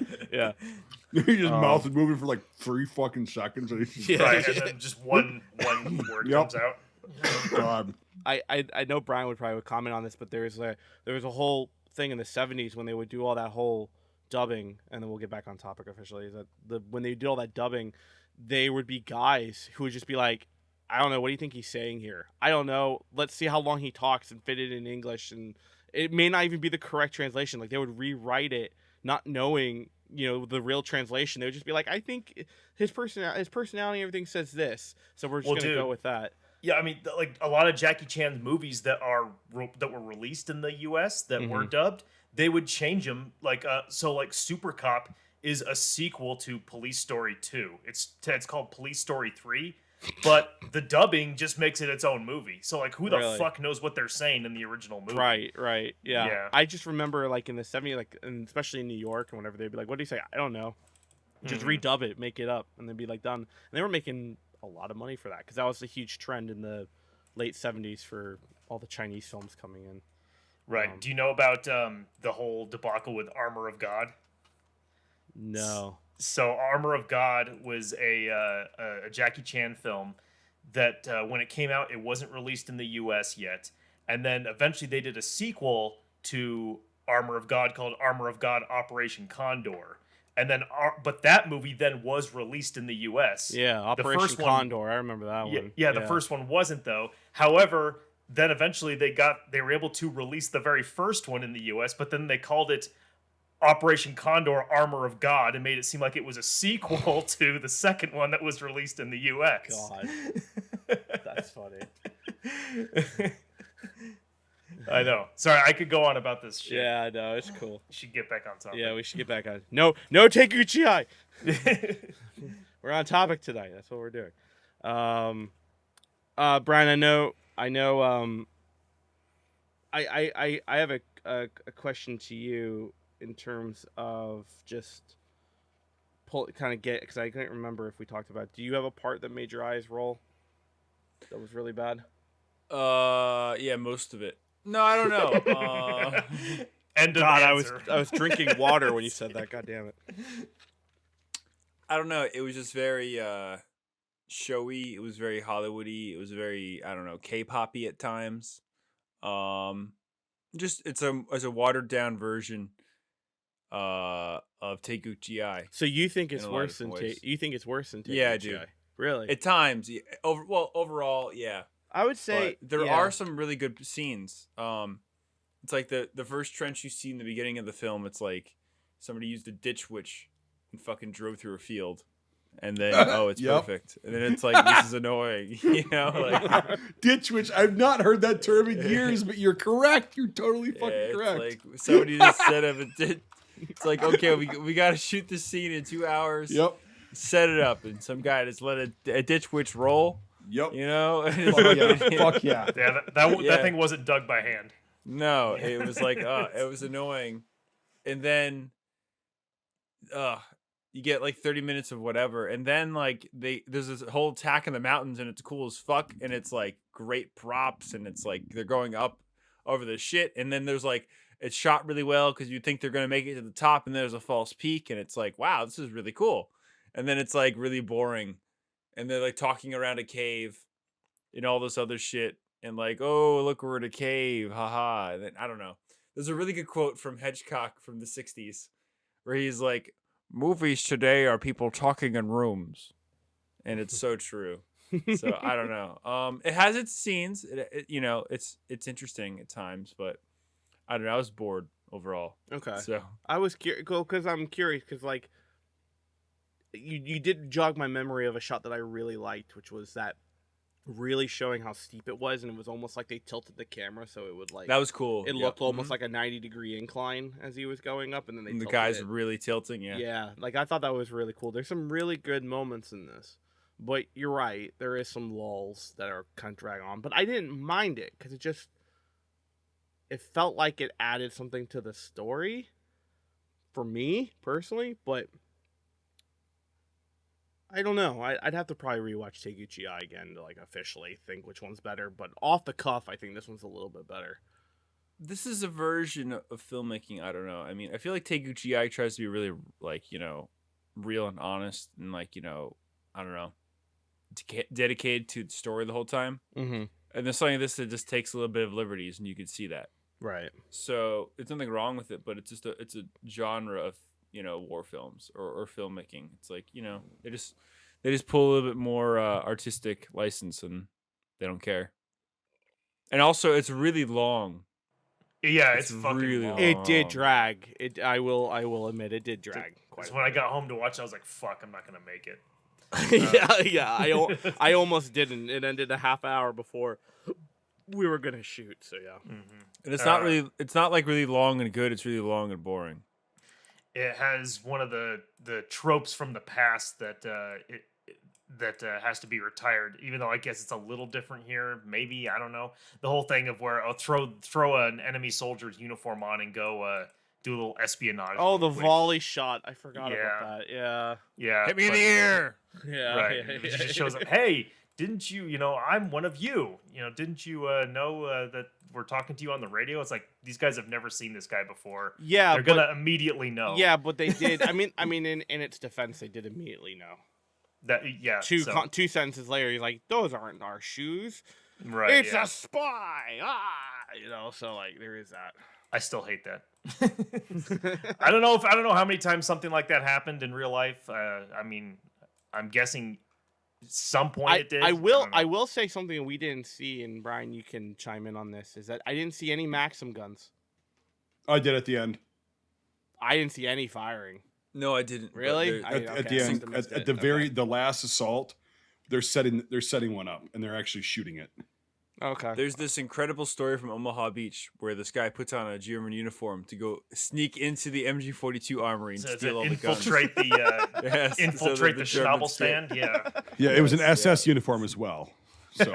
His mouth is moving for like 3 fucking seconds. Right, and then just one word comes out. God. I know Brian would probably comment on this, but there was a whole thing in the 70s when they would do all that whole dubbing, and then we'll get back on topic officially, is that when they did all that dubbing, they would be guys who would just be like, I don't know, what do you think he's saying here? I don't know. Let's see how long he talks and fit it in English, and it may not even be the correct translation. Like, they would rewrite it not knowing, the real translation. They would just be like, I think his personality and everything says this, so we're just going to go with that. Yeah, I mean, like a lot of Jackie Chan's movies that were released in the U.S. that were dubbed, they would change them. Like, like Super Cop is a sequel to Police Story 2. It's called Police Story 3, but the dubbing just makes it its own movie. So like, who the fuck knows what they're saying in the original movie? Right. Yeah. I just remember like in the 70s, like, and especially in New York and whenever they'd be like, "What do you say?" I don't know. Just redub it, make it up, and they'd be like done. And they were making a lot of money for that because that was a huge trend in the late 70s for all the Chinese films coming in. Right. Do you know about the whole debacle with Armor of God? No. So Armor of God was a Jackie Chan film that when it came out, it wasn't released in the U.S. yet. And then eventually they did a sequel to Armor of God called Armor of God Operation Condor. And then, but that movie then was released in the U.S. Yeah, Operation Condor. I remember that one. Yeah, the first one wasn't though. However, then eventually they were able to release the very first one in the U.S. But then they called it Operation Condor: Armor of God and made it seem like it was a sequel to the second one that was released in the US. God. That's funny. I know. Sorry, I could go on about this shit. Yeah, no, it's cool. You should get back on topic. Yeah, we should get back on. No Taguchi. We're on topic tonight. That's what we're doing. Brian, I know. I have a question to you in terms of just because I couldn't remember if we talked about. Do you have a part that made your eyes roll? That was really bad. Yeah, most of it. No, I don't know. End of God, answer. I was drinking water when you said that. God damn it. I don't know. It was just very showy. It was very Hollywoody. It was very, I don't know, K-poppy at times. Just it's a watered down version of Taguchi Eye. So you think In it's a lot of worse than different ways. you think it's worse than Taguchi? Yeah, I do. Really? At times, yeah, overall, yeah. I would say But there yeah. are some really good scenes. It's like the first trench you see in the beginning of the film. It's like somebody used a ditch witch and fucking drove through a field, and then it's Yep. perfect. And then it's like this is annoying, you know? Like Ditch witch. I've not heard that term in years, but you're correct. You're totally fucking it's correct. like somebody just set up a ditch. It's like okay, we got to shoot this scene in 2 hours. Yep. Set it up, and some guy just let a ditch witch roll. Yep. You know? Fuck yeah. Fuck yeah. Yeah, that Yeah. thing wasn't dug by hand. No, it was like it was annoying. And then you get like 30 minutes of whatever, and then like there's this whole attack in the mountains, and it's cool as fuck, and it's like great props, and it's like they're going up over the shit, and then there's like it's shot really well because you think they're gonna make it to the top, and there's a false peak, and it's like wow, this is really cool. And then it's like really boring, and they're like talking around a cave and all this other shit, and like, oh, look, we're in a cave, haha. And then I don't know. There's a really good quote from Hitchcock from the 60s where he's like, movies today are people talking in rooms. And it's so true. So I don't know. It has its scenes. You know, it's interesting at times, but I don't know. I was bored overall. Okay. So I was curious because I'm curious because like you did jog my memory of a shot that I really liked, which was that really showing how steep it was, and it was almost like they tilted the camera so it would like that was cool. it Yep. looked almost like a 90-degree incline as he was going up, and then they And the tilted guy's it. really tilting. Yeah. Yeah, like I thought that was really cool. There's some really good moments in this, but you're right, there is some lulls that are kind of drag on, but I didn't mind it because it felt like it added something to the story for me personally, but I don't know. I'd have to probably rewatch Taguchi Eye again to like officially think which one's better. But off the cuff, I think this one's a little bit better. This is a version of filmmaking. I don't know. I mean, I feel like Taguchi Eye tries to be really like, you know, real and honest and like, you know, I don't know, dedicated to the story the whole time. Mm-hmm. And there's something like this that just takes a little bit of liberties, and you can see that. Right. So it's nothing wrong with it, but it's just it's a genre of, you know, war films or filmmaking. It's like, you know, they just pull a little bit more artistic license, and they don't care. And also, it's really long. Yeah, It's it's fucking really long. It did Oh. drag. I will admit it did drag quite. So when I got home to watch it, I was like, "Fuck, I'm not gonna make it." yeah. I almost didn't. It ended a half hour before we were gonna shoot. So yeah. Mm-hmm. And it's not like really long and good. It's really long and boring. It has one of the tropes from the past that has to be retired. Even though I guess it's a little different here. Maybe, I don't know. The whole thing of where I'll throw an enemy soldier's uniform on and go do a little espionage. Oh, the real quick. volley shot. I forgot Yeah. about that. Yeah. Yeah, Hit me in but- the ear. Yeah. Right. Yeah, It just shows up. Hey, didn't you? You know, I'm one of you. You know, didn't you know that we're talking to you on the radio? It's like these guys have never seen this guy before. Yeah. They're gonna immediately know. Yeah, but they did. I mean, in its defense, they did immediately know. That. Yeah. Two so- two sentences later, he's like, "Those aren't our shoes. Right. It's yeah. a spy." You know. So like, there is that. I still hate that. I don't know how many times something like that happened in real life. I mean, I'm guessing some point it did. I don't know. will say something we didn't see, and Brian, you can chime in on this. Is that I didn't see any Maxim guns. I did at the end. I didn't see any firing. No, I didn't. but Really? there- At Okay, the I end, must have missed at it. the Okay. the last assault, they're setting one up, and they're actually shooting it. Okay. There's this incredible story from Omaha Beach where this guy puts on a German uniform to go sneak into the MG42 armory and So to steal all the guns. infiltrate the Yes, so infiltrate that the the Germans Schnabel stand. Yeah, Yeah, it was an Yes, SS uniform as well. So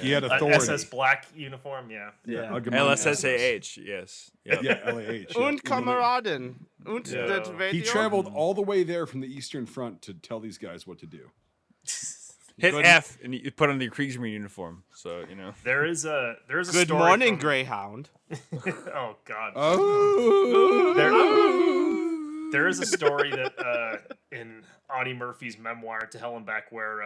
he had authority. SS black uniform. Yeah, Allgemeine SS. LSSAH, yes. Yep. Yeah, LAH. Und Kameraden. Und Yeah. das He Radio. traveled all the way there from the Eastern Front to tell these guys what to do. Hit Good- F and you put on the Kriegsmarine uniform. So, there is a Good story morning, from- Greyhound. Oh God. Oh, There is a story that in Audie Murphy's memoir To Hell and Back where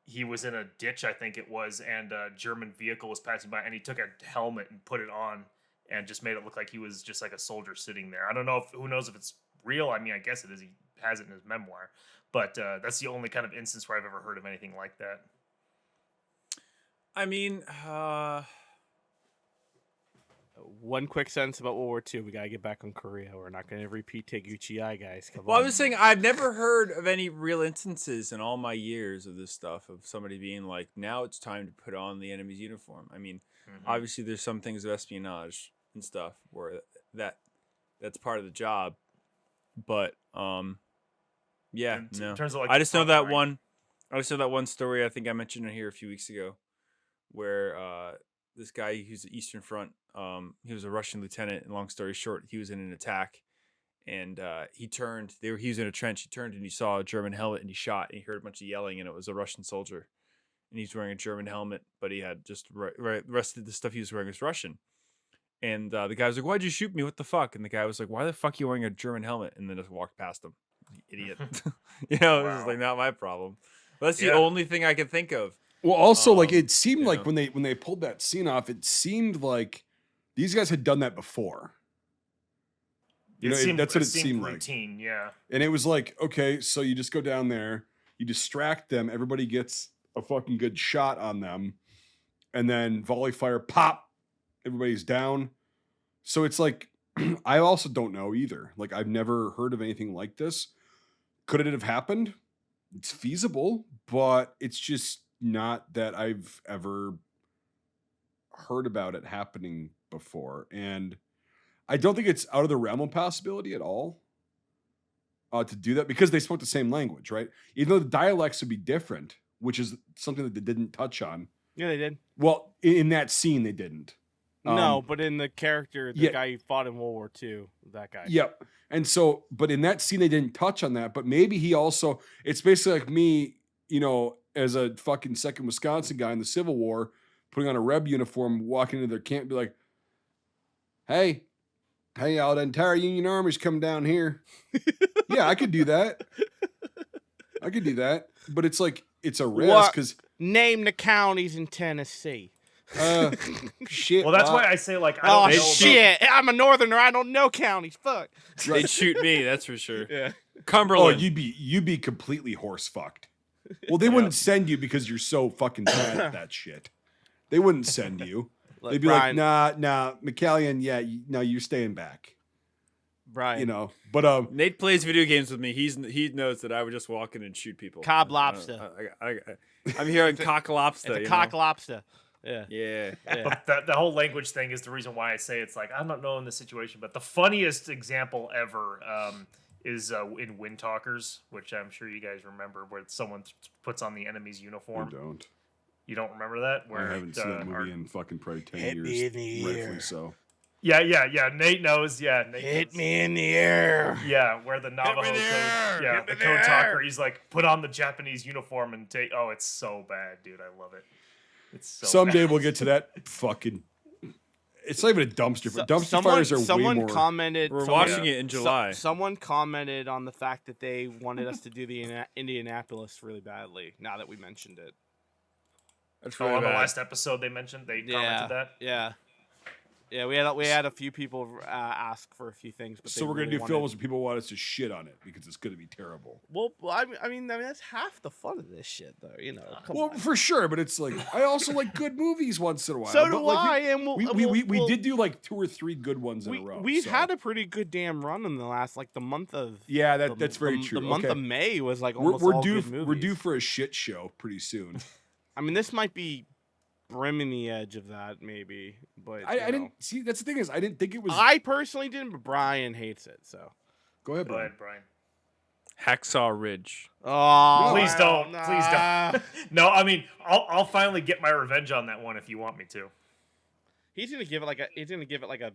he was in a ditch, I think it was, and a German vehicle was passing by, and he took a helmet and put it on and just made it look like he was just like a soldier sitting there. I don't know who knows if it's real. I mean, I guess it is. He has it in his memoir, but that's the only kind of instance where I've ever heard of anything like that. I mean, One quick sentence about World War II. We gotta get back on Korea. We're not gonna repeat Taguchi-I, guys. Come well, I on. was saying I've never heard of any real instances in all my years of this stuff of somebody being like, now it's time to put on the enemy's uniform. I mean, obviously there's some things of espionage and stuff where that's part of the job, but yeah, In no. terms of like I the just know front that line. one. I just know that one story. I think I mentioned it here a few weeks ago, where this guy who's the Eastern Front, he was a Russian lieutenant. And long story short, he was in an attack, and he turned. He was in a trench. He turned and he saw a German helmet, and he shot. And he heard a bunch of yelling, and it was a Russian soldier, and he's wearing a German helmet, but he had just the rest of the stuff he was wearing was Russian. And the guy was like, "Why'd you shoot me? What the fuck?" And the guy was like, "Why the fuck are you wearing a German helmet?" And then just walked past him. Idiot. It was just Wow. like not my problem. But that's the Yeah. only thing I can think of. well, also like Um, it seemed you like know. when they pulled that scene off, it seemed like these guys had done that before. That's what it seemed like. routine, yeah. And it was like, okay, so you just go down there, you distract them, everybody gets a fucking good shot on them, and then volley fire, pop, everybody's down. So it's like, I also don't know either. Like, I've never heard of anything like this. Could it have happened? It's feasible, but it's just not that I've ever heard about it happening before. And I don't think it's out of the realm of possibility at all to do that because they spoke the same language, right? Even though the dialects would be different, which is something that they didn't touch on. Yeah, they did. Well, in that scene, they didn't. No, but in the character, the yeah. guy who fought in World War II, that guy. Yep. And so, but in that scene, they didn't touch on that. But maybe he also, it's basically like me, as a fucking second Wisconsin guy in the Civil War, putting on a Reb uniform, walking into their camp, be like, hey, all the entire Union Army's come down here. Yeah, I could do that. But it's like, it's a risk What? because, Name the counties in Tennessee. shit. Well, that's why I say like I don't Oh, know about- shit. I'm a northerner. I don't know counties. Fuck. They'd shoot me, that's for sure. Yeah. Oh, Cumberland. you'd be completely horse fucked. Well, they wouldn't send you because you're so fucking bad at that shit. They wouldn't send you. Look, They'd be Brian, like, nah, McCallion, yeah, no, you're staying back. Brian. But Nate plays video games with me. He knows that I would just walk in and shoot people. Cobb I- lobster. I'm hearing cock lobster. It's a cock lobster. Yeah. Yeah. Yeah. But the whole language thing is the reason why I say it's like I don't know in this situation. But the funniest example ever is in Wind Talkers, which I'm sure you guys remember, where someone puts on the enemy's I uniform. don't. You don't remember that? Where I haven't seen that movie in fucking probably 10 Hit me years. in the Rightfully ear. so. Yeah. Nate knows. Yeah, Nate Hit knows. me in the air. Yeah, where the Navajo in the code, air! yeah, Hit me the in the code air! talker, he's like, put on the Japanese uniform and take. Oh, it's so bad, dude. I love it. It's so Someday bad. we'll get to that fucking. It's not even a dumpster. But dumpster fires are way someone more. commented. We're someone- watching it in July. Someone commented on the fact that they wanted us to do the Indianapolis really badly. Now that we mentioned it. That's Oh, really on the bad. last episode they mentioned they commented that. Yeah. Yeah, we had a few people ask for a few things, but So they we're gonna really do wanted... films where people want us to shit on it because it's gonna be terrible. Well, I mean that's half the fun of this shit, though. You know. Come Well, on. for sure, but it's like I also like good movies once in a while. So do but like, I, and we did do like 2 or 3 good ones in a row. We've so. had a pretty good damn run in the last the month of that's very true. The month Okay. of May was like we're, almost we're all due good movies. we're due for a shit show pretty soon. I mean, this might be brimming the edge of that, maybe, but I didn't see. That's the thing is I didn't think it was. I personally didn't, but Brian hates it. So Go ahead, Go Brian. ahead, Brian. Hacksaw Ridge. oh, Please don't. nah. Please don't. No, I mean, I'll finally get my revenge on that one if you want me to. He's gonna give it like a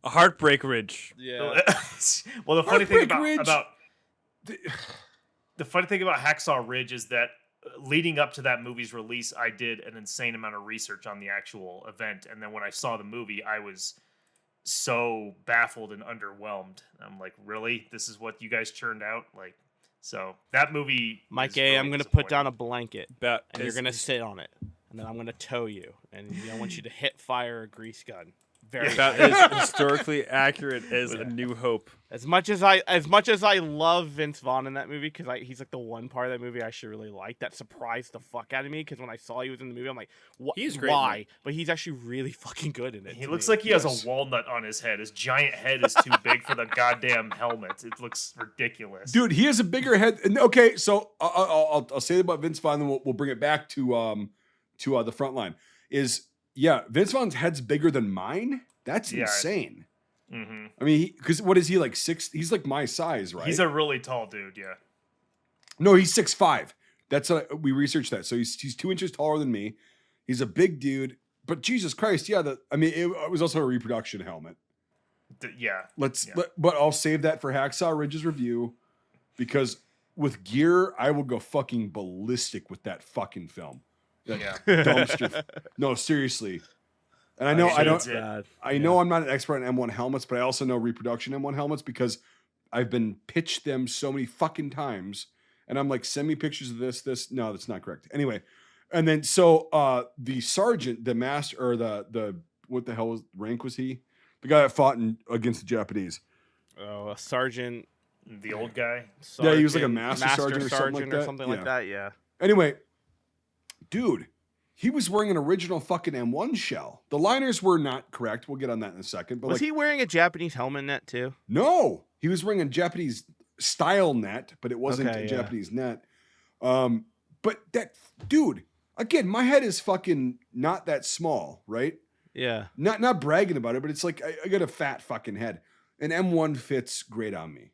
A Heartbreak Ridge. yeah. Well, the funny thing Heartbreak Ridge. about the funny thing about Hacksaw Ridge is that leading up to that movie's release, I did an insane amount of research on the actual event, and then when I saw the movie, I was so baffled and underwhelmed. I'm like, really? This is what you guys churned out? Like, so that movie. Mike is A, really I'm gonna put down a disappointing. blanket, About and you're gonna sit on it, and then I'm gonna tow you, and I want you to hit fire a grease gun. Very about as historically accurate as A New Hope. As much as I love Vince Vaughn in that movie, because he's like the one part of that movie I actually really like, that surprised the fuck out of me, because when I saw he was in the movie, I'm like, He's great in why? it. But he's actually really fucking good in it. He to looks me. like he has a walnut on his head. His giant head is too big for the goddamn helmet. It looks ridiculous. Dude, he has a bigger head. And okay, so I'll say about Vince Vaughn, then we'll bring it back to the front line. Vince Vaughn's head's bigger than mine. That's Yeah. insane. Mm-hmm. I mean, because what is he like 6? He's like my size, right? He's a really tall dude. Yeah. No, he's 6'5". That's we researched that. So he's 2 inches taller than me. He's a big dude. But Jesus Christ, yeah. It was also a reproduction helmet. Yeah. But I'll save that for Hacksaw Ridge's review because with gear, I will go fucking ballistic with that fucking film. That Yeah. dumpster. No, seriously. And I know I don't. Bad. I know I'm not an expert on M1 helmets, but I also know reproduction M1 helmets because I've been pitched them so many fucking times. And I'm like, send me pictures of this. No, that's not correct. Anyway, and then so the sergeant, the master, or the what the hell rank was he? The guy that fought against the Japanese. Oh, a sergeant. The old guy. Yeah, he was like a sergeant, master sergeant or something like that. Yeah. Anyway, dude, he was wearing an original fucking M1 shell. The liners were not correct. We'll get on that in a second. But Was he wearing a Japanese helmet in that too? No, he was wearing a Japanese style net, but it wasn't Okay, a yeah. Japanese net. But that dude, again, my head is fucking not that small, right? Yeah. Not bragging about it, but it's like I got a fat fucking head. An M1 fits great on me.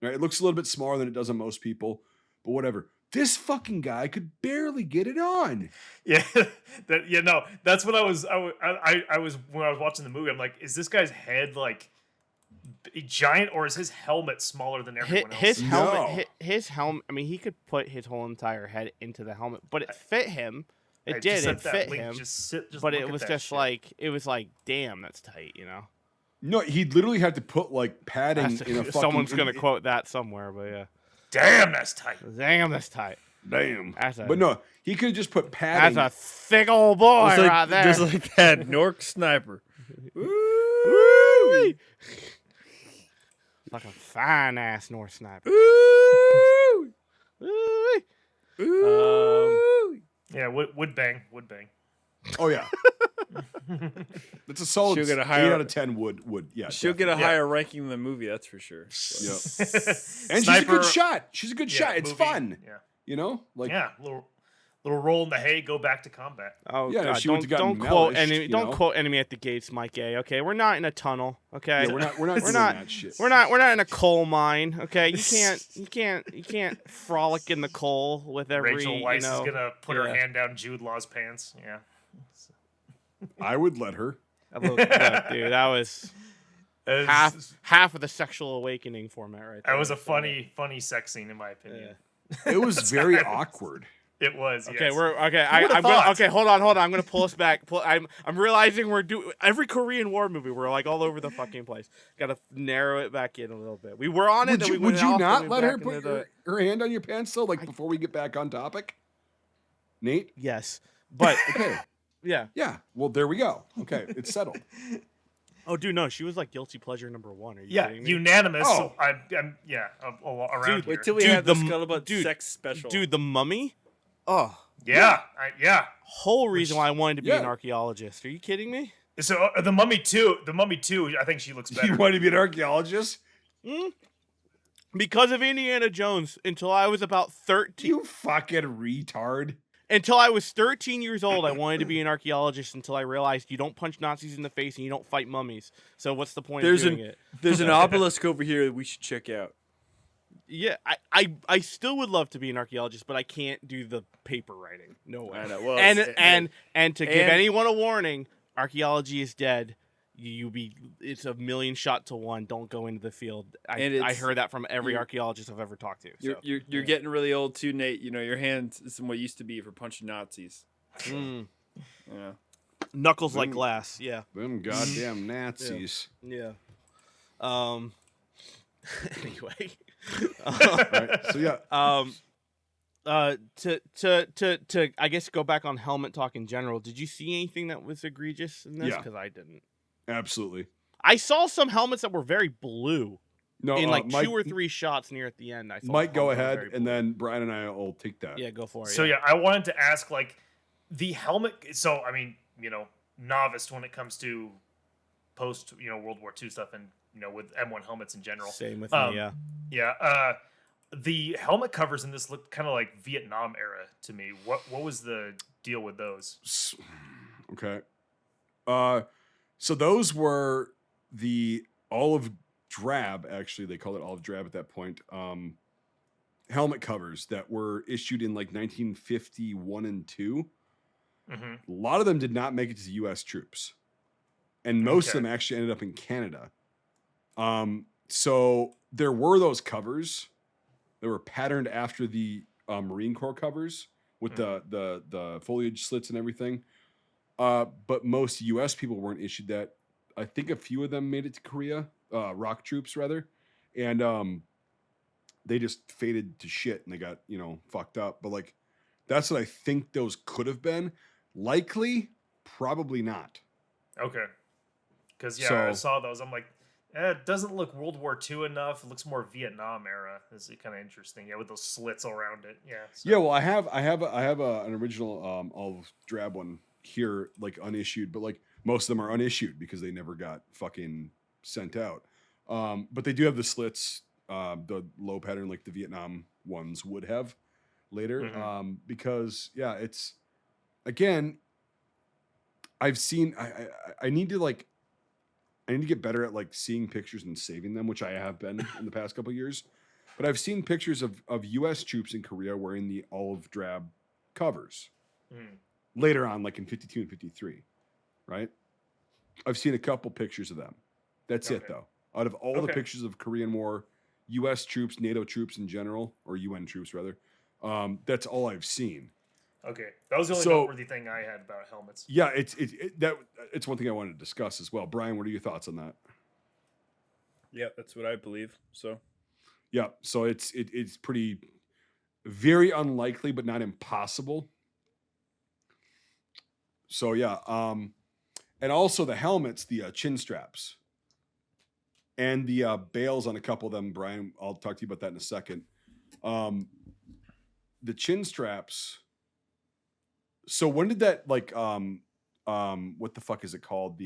Right? It looks a little bit smaller than it does on most people, but whatever. This fucking guy could barely get it on. Yeah, that's what I was when I was watching the movie. I'm like, is this guy's head like giant, or is his helmet smaller than everyone His else's? helmet. No. His helmet. I mean, he could put his whole entire head into the helmet, but it fit him. I It just did. sent It that fit link. him. Just But look it at was that just shit. like, damn, that's tight. You know. No, he'd literally have to put like padding That's- in a fucking. someone's gonna quote that somewhere, but yeah. Damn, that's tight. Damn, that's tight. Damn. That's a, But no, he could have just put padding. that's a thick old boy Just like, right there. just like that Nork sniper. Woo-wee. Fucking fine ass North sniper. Ooh. Woo-wee. Ooh. Yeah, wood bang. Oh yeah, that's a solid She'll get a 8 higher- out of 10. Would yeah. She'll get a Yeah. higher ranking in the movie, that's for sure. Yep. And And she's a good shot. She's a good shot. It's fun. Yeah, You know, like little roll in the hay, go back to combat. Oh Yeah, god! she would've Don't gotten quote mellished, enemy. you Don't know? quote enemy at the gates, Mike A. Okay, we're not in a tunnel. Okay, yeah, we're not We're doing not- that shit. We're not in a coal mine. Okay, you can't frolic in the coal with every. Rachel Weisz you know, is gonna put her yeah. hand down Jude Law's pants. Yeah. I would let her. Look, dude, that was half of the sexual awakening format right there. That was a funny sex scene in my opinion. It was very awkward. It was. Okay, yes. we're okay. Who would've I'm gonna, thought? okay. Hold on. I'm gonna pull us back. I'm realizing we're doing every Korean War movie. We're like all over the fucking place. Got to narrow it back in a little bit. We were on it. Would then you, we went would you off, then not we let her back put into the- her hand on your pants though? Like before we get back on topic, Nate. Yes, but Okay. yeah. Yeah. Well, there we go. Okay, it's settled. Oh, dude, no, she was like guilty pleasure number 1. Are you Yeah, kidding me? unanimous. Oh. I'm around Dude, here. Wait till we Dude, have the the Scuttlebutt dude, sex special. Dude, the Mummy. Oh, yeah. whole reason why I wanted to be an yeah. archaeologist. Are you kidding me? So the Mummy 2, I think she looks better. You want to be an archaeologist? Because of Indiana Jones, until I was about 13. You fucking retard. Until I was 13 years old, I wanted to be an archaeologist until I realized you don't punch Nazis in the face and you don't fight mummies. So what's the point of doing it? There's an obelisk over here that we should check out. Yeah, I still would love to be an archaeologist, but I can't do the paper writing. No way. I know. Well, And to give anyone a warning, archaeology is dead. It's a million shot to 1. Don't go into the field. I heard that from every archaeologist I've ever talked to. So. You're getting really old too, Nate. You know, your hand isn't what it used to be for punching Nazis. Yeah. Knuckles like glass. Yeah. Them goddamn Nazis. Yeah. Anyway. Right, so yeah. To I guess go back on helmet talk in general. Did you see anything that was egregious in this? Yeah. Because I didn't. Absolutely. I saw some helmets that were very blue No, in like Mike, 2 or 3 shots near at the end. I saw Mike, go helmets that were ahead, very and blue. then Brian and I will take that. Yeah, go for it. So yeah, I wanted to ask like the helmet. So I mean, novice when it comes to post World War II stuff and with M1 helmets in general. Same with me. Yeah. Yeah. The helmet covers in this looked kind of like Vietnam era to me. What was the deal with those? Okay. So those were the olive drab, actually they called it olive drab at that point, helmet covers that were issued in like 1951 and 2. Mm-hmm. A lot of them did not make it to the U.S. troops, and most of them actually ended up in Canada. So there were those covers that were patterned after the Marine Corps covers with the foliage slits and everything. But most U.S. people weren't issued that. I think a few of them made it to Korea, R.O.K troops rather, and they just faded to shit and they got fucked up. But like, that's what I think those could have been. Likely, probably not. Okay. Because So- I saw those. I'm like, it doesn't look World War II enough. It looks more Vietnam era. This is kind of interesting. Yeah, with those slits around it. Yeah. So. Yeah, well, I have an original olive drab one here, like unissued, but like most of them are unissued because they never got fucking sent out. But they do have the slits, the low pattern like the Vietnam ones would have later. Mhm. Because yeah, it's again, I've seen. I need to get better at like seeing pictures and saving them, which I have been in the past couple of years. But I've seen pictures of U.S. troops in Korea wearing the olive drab covers later on, like in 52 and 53, right? I've seen a couple pictures of them. That's it, Okay. though. Out of all the Okay. pictures of Korean War, U.S. troops, NATO troops in general, or UN troops rather, that's all I've seen. Okay. That was the only So- noteworthy thing I had about helmets. Yeah, it's one thing I wanted to discuss as well. Brian, what are your thoughts on that? Yeah, that's what I believe. So Yeah, so it's pretty very unlikely, but not impossible. So yeah, and also the helmets, the chin straps, and the bails on a couple of them. Brian, I'll talk to you about that in a second. The chin straps. So when did that what the fuck is it called?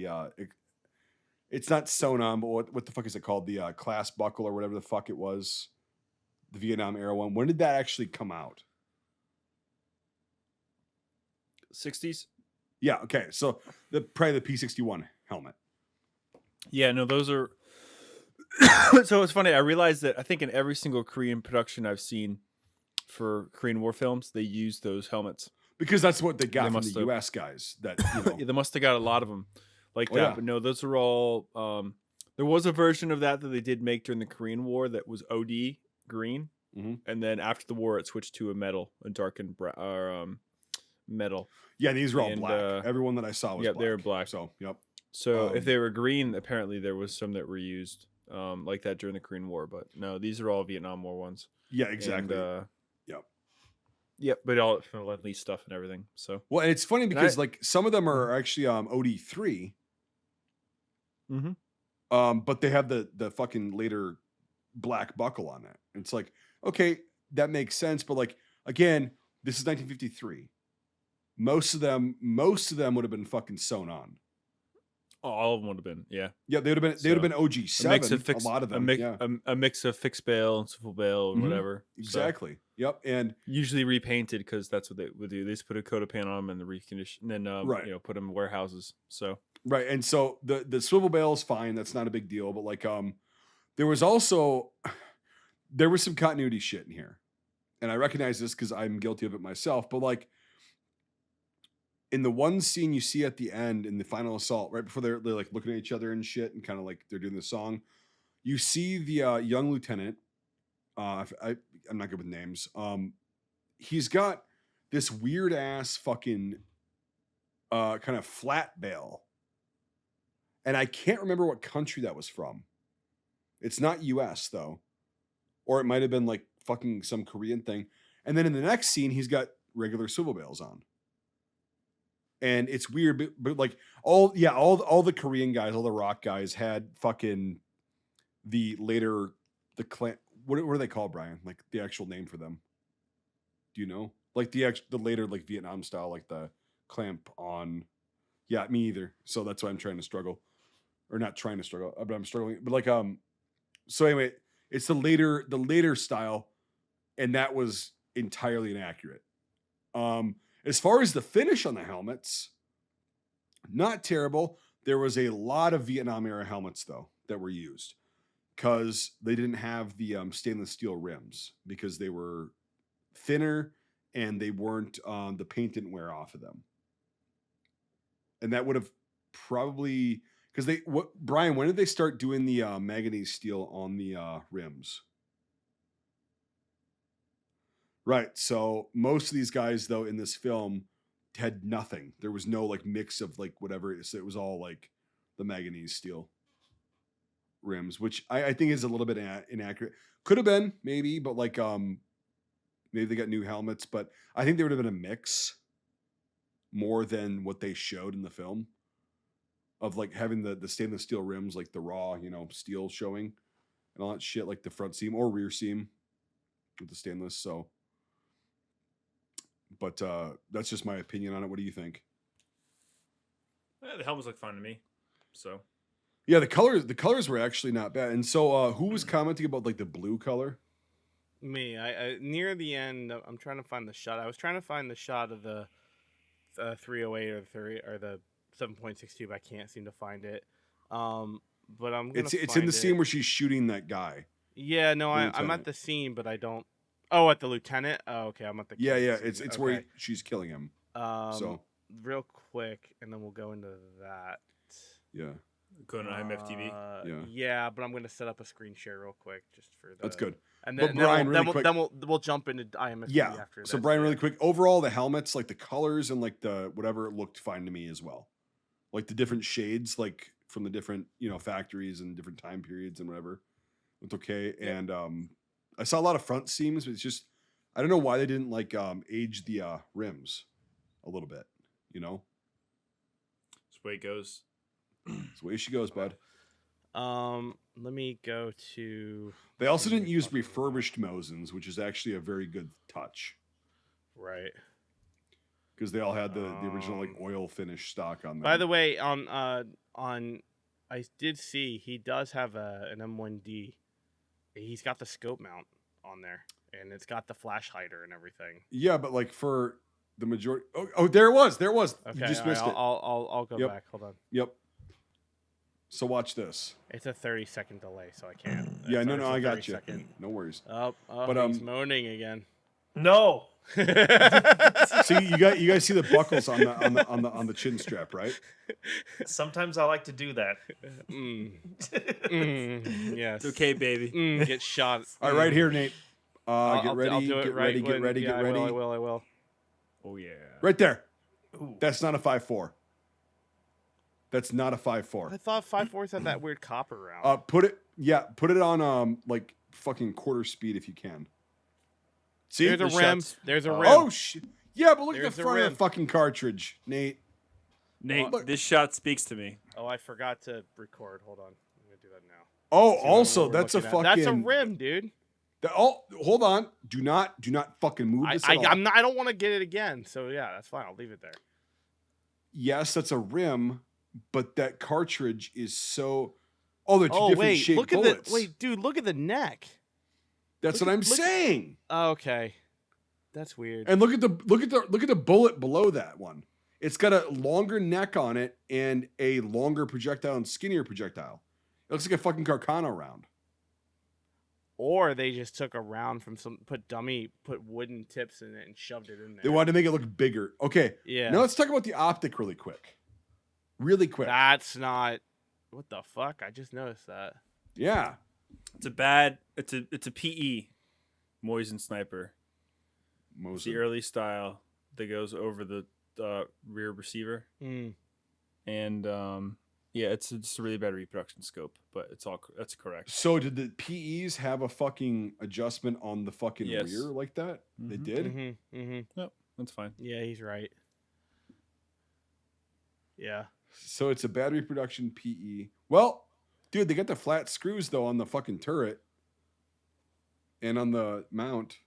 It's not sewn on, but what the fuck is it called? The clasp buckle or whatever the fuck it was. The Vietnam era one. When did that actually come out? 60s. Yeah. Okay. So probably the P61 helmet. Yeah, no, those are. So it's funny. I realized that I think in every single Korean production I've seen for Korean War films, they use those helmets. Because that's what they got They from must the have. U.S. guys. That Yeah, they must have got a lot of them like Oh, that. yeah. But no, those are all. There was a version of that they did make during the Korean War that was OD green, Mhm. and then after the war it switched to a darkened metal. yeah, these are all And, black. Everyone that I saw was yep, black. they were black. So yep. So if Um, they were green, apparently there was some that were used like that during the Korean War. But no, these are all Vietnam War ones. Yeah, exactly. And, Yep. Yep, but all from the Lend-Lease stuff and everything. So Well, and it's funny I- because like some of them are actually OD3, Mm-hmm. But they have the fucking later black buckle on it. It's like, okay, that makes sense, but like again, this is 1953. Most of them would have been fucking sewn on. All of them would have been, yeah. Yeah, they would have been OG7. A lot of them, a mix of fixed bail and swivel bail and Mhm. whatever. Exactly. So, yep, and usually repainted because that's what they would do. They just put a coat of paint on them and the recondition, and then right. You know, put them in warehouses. So right, and so the swivel bail is fine. That's not a big deal. But like, there was some continuity shit in here, and I recognize this because I'm guilty of it myself. But like, in the one scene you see at the end in the final assault, right before they're like looking at each other and shit, and kind of like they're doing the song, you see the young lieutenant. I'm not good with names. He's got this weird ass fucking kind of flat bail, and I can't remember what country that was from. It's not U.S. though, or it might have been like fucking some Korean thing. And then in the next scene, he's got regular swivel bails on. And it's weird, but like all the Korean guys, all the rock guys had fucking the clan. What are they called, Brian? Like the actual name for them? Do you know? Like the later like Vietnam style, like the clamp on. Yeah, me either. So that's why I'm trying to struggle, or not trying to struggle, but I'm struggling. But like so anyway, it's the later style, and that was entirely inaccurate. As far as the finish on the helmets, not terrible. There was a lot of Vietnam era helmets though that were used because they didn't have the stainless steel rims because they were thinner and they weren't the paint didn't wear off of them. And that would have probably because Brian, when did they start doing the manganese steel on the rims? Right. So most of these guys, though, in this film had nothing. There was no like mix of like whatever it is. It was all like the manganese steel rims, which I think is a little bit inaccurate. Could have been maybe, but like maybe they got new helmets, but I think there would have been a mix more than what they showed in the film of like having the stainless steel rims, like the raw, steel showing and all that shit, like the front seam or rear seam with the stainless. So, but that's just my opinion on it. What do you think? The helmets look fine to me. So, yeah, the colors were actually not bad. And so, who was commenting about like the blue color? Me. I near the end, I'm trying to find the shot. I was trying to find the shot of the 308 or the 7.62, but I can't seem to find it. But I'm gonna. It's in the scene where she's shooting that guy. Yeah, no, I'm at the scene, but I don't. Oh, at the lieutenant. Oh, okay, I'm at the. Yeah. Scene. It's okay. where she's killing him. So real quick, and then we'll go into that. Yeah. Going to IMFTV. Yeah, but I'm gonna set up a screen share real quick just for the. That's good. And then, Brian, we'll jump into IMFTV after that. So Brian, really quick, overall the helmets, like the colors and like the whatever, looked fine to me as well. Like the different shades, like from the different factories and different time periods and whatever, looked okay. Yep. And I saw a lot of front seams, but it's just I don't know why they didn't like age the rims a little bit. That's the way it goes. That's the way she goes, bud. Let me go to. They also didn't use refurbished Mosins, which is actually a very good touch. Right. Because they all had the original like oil finish stock on them. By the way, on I did see he does have an M1D. He's got the scope mount on there, and it's got the flash hider and everything. Yeah, but like for the majority. Oh, there it was. Okay, you just missed it. I'll go back. Hold on. Yep. So watch this. It's a 30-second delay, so I can't. Yeah, no, I got you. No worries. But he's moaning again. No. So you guys see the buckles on the chin strap, right? Sometimes I like to do that. Yes. It's okay, baby. Get shot. All right, right here, Nate. Get ready. I'll do it get right ready. Get when, ready. Yeah, Get ready. I will. Oh yeah. Right there. Ooh. That's not a 5.4. That's not a 5.4. I thought 5.4s had that weird copper round. Put it on like fucking quarter speed if you can. See, there's a rim. There's a rim. Oh shit! Yeah, but look at There's the a front of rim. the fucking cartridge, Nate. Nate, this shot speaks to me. Oh, I forgot to record. Hold on. I'm going to do that now. Oh, See what also, we're that's a looking at. fucking. That's a rim, dude. Oh, hold on. Do not fucking move this at all. I don't want to get it again. So yeah, that's fine. I'll leave it there. Yes, that's a rim, but that cartridge is so. Oh, they're two different shaped look bullets. at wait, dude, look at the neck. That's what I'm saying. Okay, that's weird. And look at the bullet below that one. It's got a longer neck on it and a longer projectile and skinnier projectile. It looks like a fucking Carcano round. Or they just took a round from put wooden tips in it and shoved it in there. They wanted to make it look bigger. Okay. Yeah. Now let's talk about the optic really quick. Really quick. That's not. What the fuck? I just noticed that. Yeah. It's a PE Moisen sniper. It's the early style that goes over the rear receiver. And yeah, it's just a really bad reproduction scope, but that's correct. So did the PEs have a fucking adjustment on the fucking Yes. rear like that? They did? Yep, that's fine. Yeah, he's right. Yeah. So it's a bad reproduction PE. Well, dude, they got the flat screws though on the fucking turret and on the mount.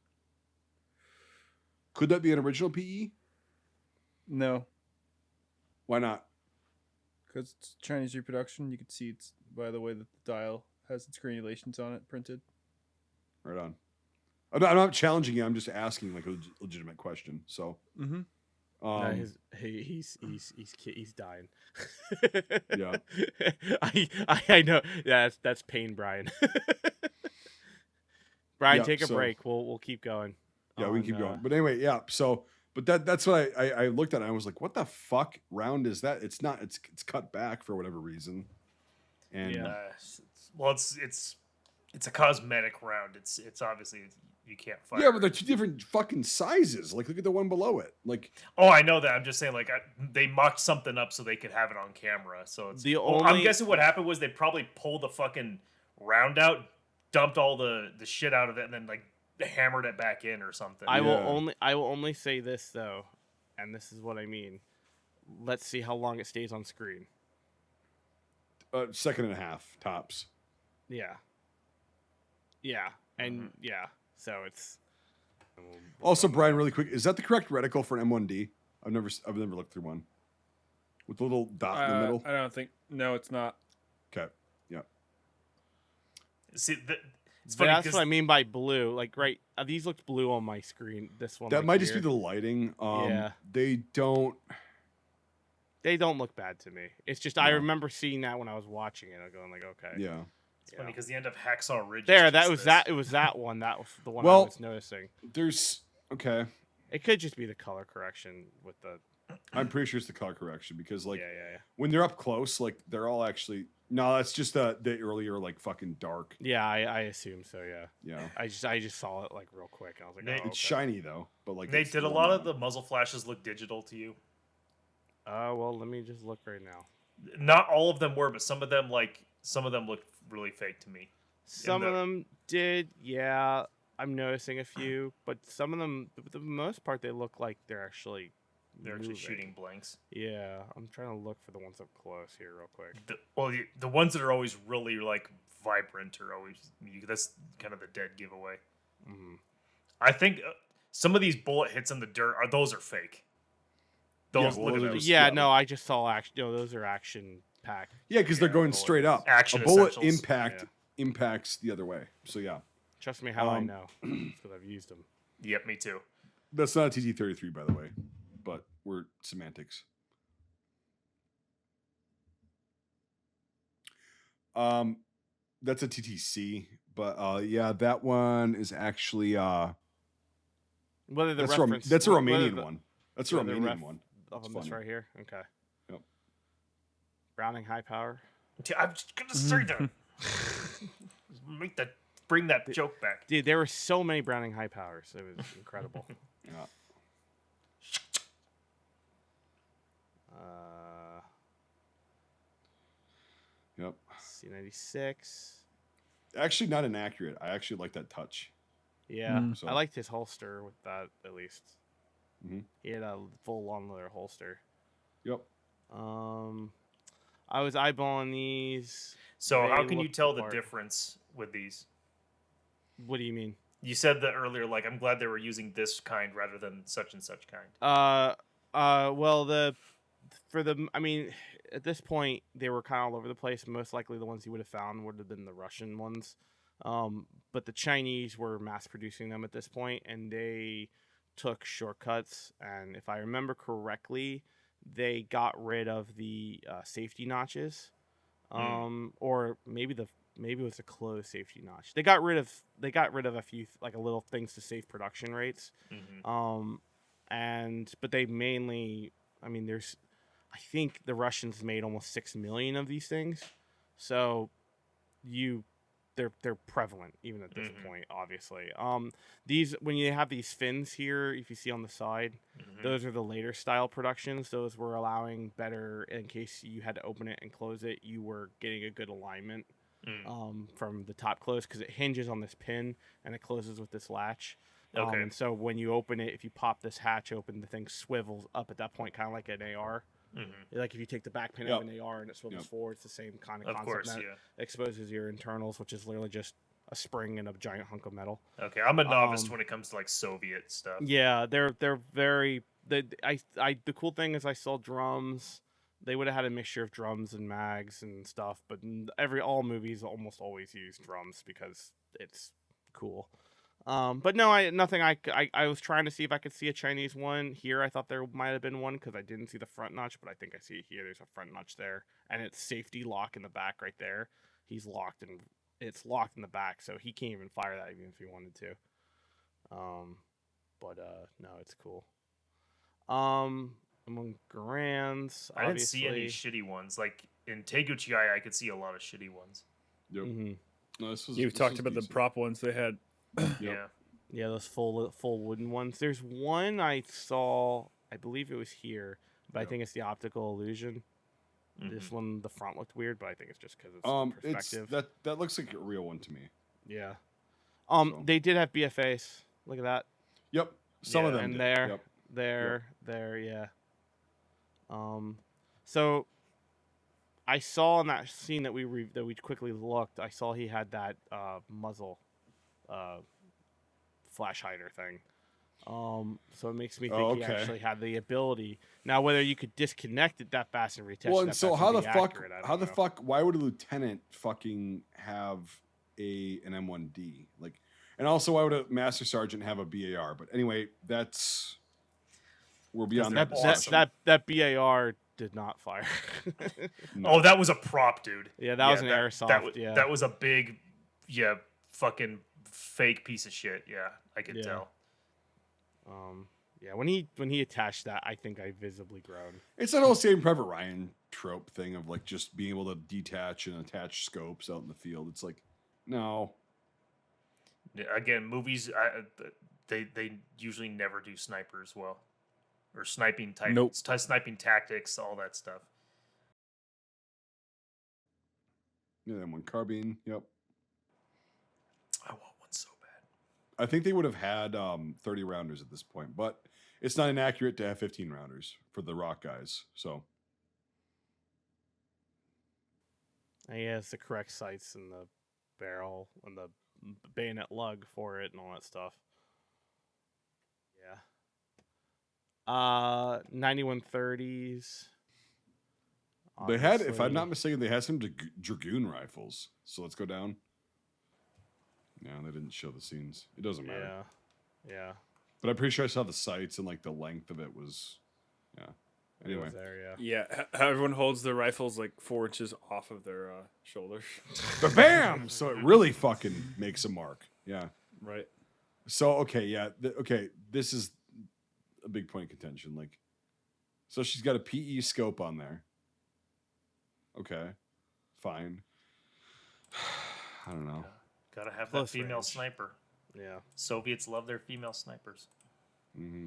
Could that be an original PE? No, Why not? because it's Chinese reproduction. You can see it's by the way that the dial has its granulations on it printed. Right on. I'm not challenging you. I'm just asking like a legitimate question. So, He's dying. Yeah. I know. Yeah, that's pain, Brian. Brian, Yeah, take a so- break. We'll keep going. yeah, we can keep going. But anyway, yeah. So, but that's what I looked at. And I was like, what the fuck round is that? It's not. It's cut back for whatever reason. And Yeah. Well, it's a cosmetic round. It's obviously you can't fire. yeah, but they're two different fucking sizes. Like, look at the one below it. Like, Oh, I know that. I'm just saying, like, they mocked something up so they could have it on camera. So it's. I'm guessing what happened was they probably pulled the fucking round out, dumped all the shit out of it, and then like hammered it back in or something. I will only say this though, and this is what I mean. Let's see how long it stays on screen. second and a half tops. Yeah. Yeah, and yeah, so it's. Also, Brian, really quick, is that the correct reticle for an M1D? I've never looked through one with the little dot in the middle. I don't think. No, it's not. Okay. Yeah. See, it's funny That's 'cause what I mean by blue. Like, right, these looked blue on my screen. This one. That like might just be here. the lighting. Yeah. They don't. They don't look bad to me. It's just I remember seeing that when I was watching it. I'm going like, okay. Yeah. It's funny because the end of Hacksaw Ridge. There, is that just was this. that. It was that one. That was the one Well- I was noticing. There's okay. It could just be the color correction with the. I'm pretty sure it's the color correction because like yeah. when they're up close, like they're all actually no. That's just the earlier like fucking dark. Yeah, I assume so. Yeah. Yeah. I just saw it like real quick, and I was like, Nate, oh, It's okay. shiny though, but like Nate, it's did a the lot one- of the muzzle flashes look digital to you? Well, let me just look right now. Not all of them were, but some of them looked really fake to me. Some of them did, yeah. I'm noticing a few, but some of them, for the most part, they look like they're actually moving. Shooting blanks. Yeah, I'm trying to look for the ones up close here, real quick. The ones that are always really like vibrant are always that's kind of the dead giveaway. Mm-hmm. I think some of these bullet hits in the dirt are fake. Those Yeah, look well, at those those. Yeah, yeah. no, I just saw action. No, those are action packed. Yeah, because they're going bullets. straight up. Action a bullet essentials. impacts the other way. So yeah, Trust me, how I know, because I've used them. Yep, me too. that's not a TT33 by the way, but we're semantics. That's a TTC, but yeah, that one is actually Whether the that's reference, that's a whether Romanian the- one. That's a whether the Romanian ref- one. Oh, That's this funny. right here. Okay. Yep. Browning high power. I'm just gonna say that. Bring that joke back. Dude, there were so many Browning high powers. It was incredible. Yeah. Yep. C96. Actually, not inaccurate. I actually like that touch. Yeah, So- I liked his holster with that at least. Mhm. He had a full long leather holster. Yep. I was eyeballing these. So They how can you looked tell the the part. difference with these? What do you mean? You said that earlier, like, I'm glad they were using this kind rather than such and such kind. Well, I mean, at this point they were kind of all over the place. Most likely the ones you would have found would have been the Russian ones. But the Chinese were mass producing them at this point, and they took shortcuts. And if I remember correctly, they got rid of the safety notches, or maybe it was a closed safety notch. They got rid of a few like a little things to save production rates. But they mainly, I mean, I think the Russians made almost 6 million of these things, so they're prevalent even at this point, obviously. These, when you have these fins here, if you see on the side, those are the later style productions. Those were allowing better, in case you had to open it and close it, you were getting a good alignment from the top close, because it hinges on this pin and it closes with this latch. Okay. And so when you open it, if you pop this hatch open, the thing swivels up at that point, kind of like an AR. Like if you take the back pin of an AR and it swivels forward, it's the same kind of concept. Course, that exposes your internals, which is literally just a spring and a giant hunk of metal. Okay, I'm a novice when it comes to like Soviet stuff. Yeah, they're very. The cool thing is I saw drums. They would have had a mixture of drums and mags and stuff, but all movies almost always use drums because it's cool. But no, I was trying to see if I could see a Chinese one here. I thought there might have been one because I didn't see the front notch, but I think I see it here. There's a front notch there, and it's safety lock in the back right there. He's locked, and it's locked in the back, so he can't even fire that even if he wanted to. No, it's cool. Among Garands, I didn't see any shitty ones. Like in Teguchi, I could see a lot of shitty ones. Yep. No, You've talked about the prop ones they had. Yeah. Yeah, those full wooden ones. There's one I saw, I believe it was here, but I think it's the optical illusion. This one, the front looked weird, but I think it's just because it's perspective. That looks like a real one to me. Yeah. They did have BFAs. Look at that. Yep. Some of them. And did. there, yeah. So I saw in that scene that we quickly looked, I saw he had that muzzle flash hider thing. So it makes me think he actually had the ability. Now, whether you could disconnect it that fast and retouch Well, that and so fast how and the be fuck? accurate, I How don't the know. fuck? Why would a lieutenant fucking have an M1D? Like, and also why would a master sergeant have a BAR? But anyway, we're beyond that discussion. That BAR did not fire. No. Oh, that was a prop, dude. Yeah, that was an airsoft. That was a big, fucking fake piece of shit. Yeah, I could tell. Yeah, when he attached that, I think I visibly groaned. It's that whole Saving Private Ryan trope thing of like just being able to detach and attach scopes out in the field. It's like, no. Again, movies, they usually never do snipers well, or sniping type, sniping tactics, all that stuff. Yeah, M1 carbine. Yep. I want one so bad. I think they would have had 30 rounders at this point, but it's not inaccurate to have 15 rounders for the R.O.K guys. So, And he has the correct sights and the barrel and the bayonet lug for it and all that stuff. Yeah. 9130s. they had, if I'm not mistaken, they had some dragoon rifles. So let's go down. No, they didn't show the scenes. It doesn't matter. Yeah. But I'm pretty sure I saw the sights and like the length of it was, yeah. Anyway. It was there, Yeah, how everyone holds their rifles like 4 inches off of their shoulders. Bam! So it really fucking makes a mark. Yeah. Right. So, okay, yeah. This is a big point of contention. Like, so she's got a PE scope on there. Okay. Fine. I don't know. Gotta have Close that female range. sniper. Yeah. Soviets love their female snipers. Mm-hmm.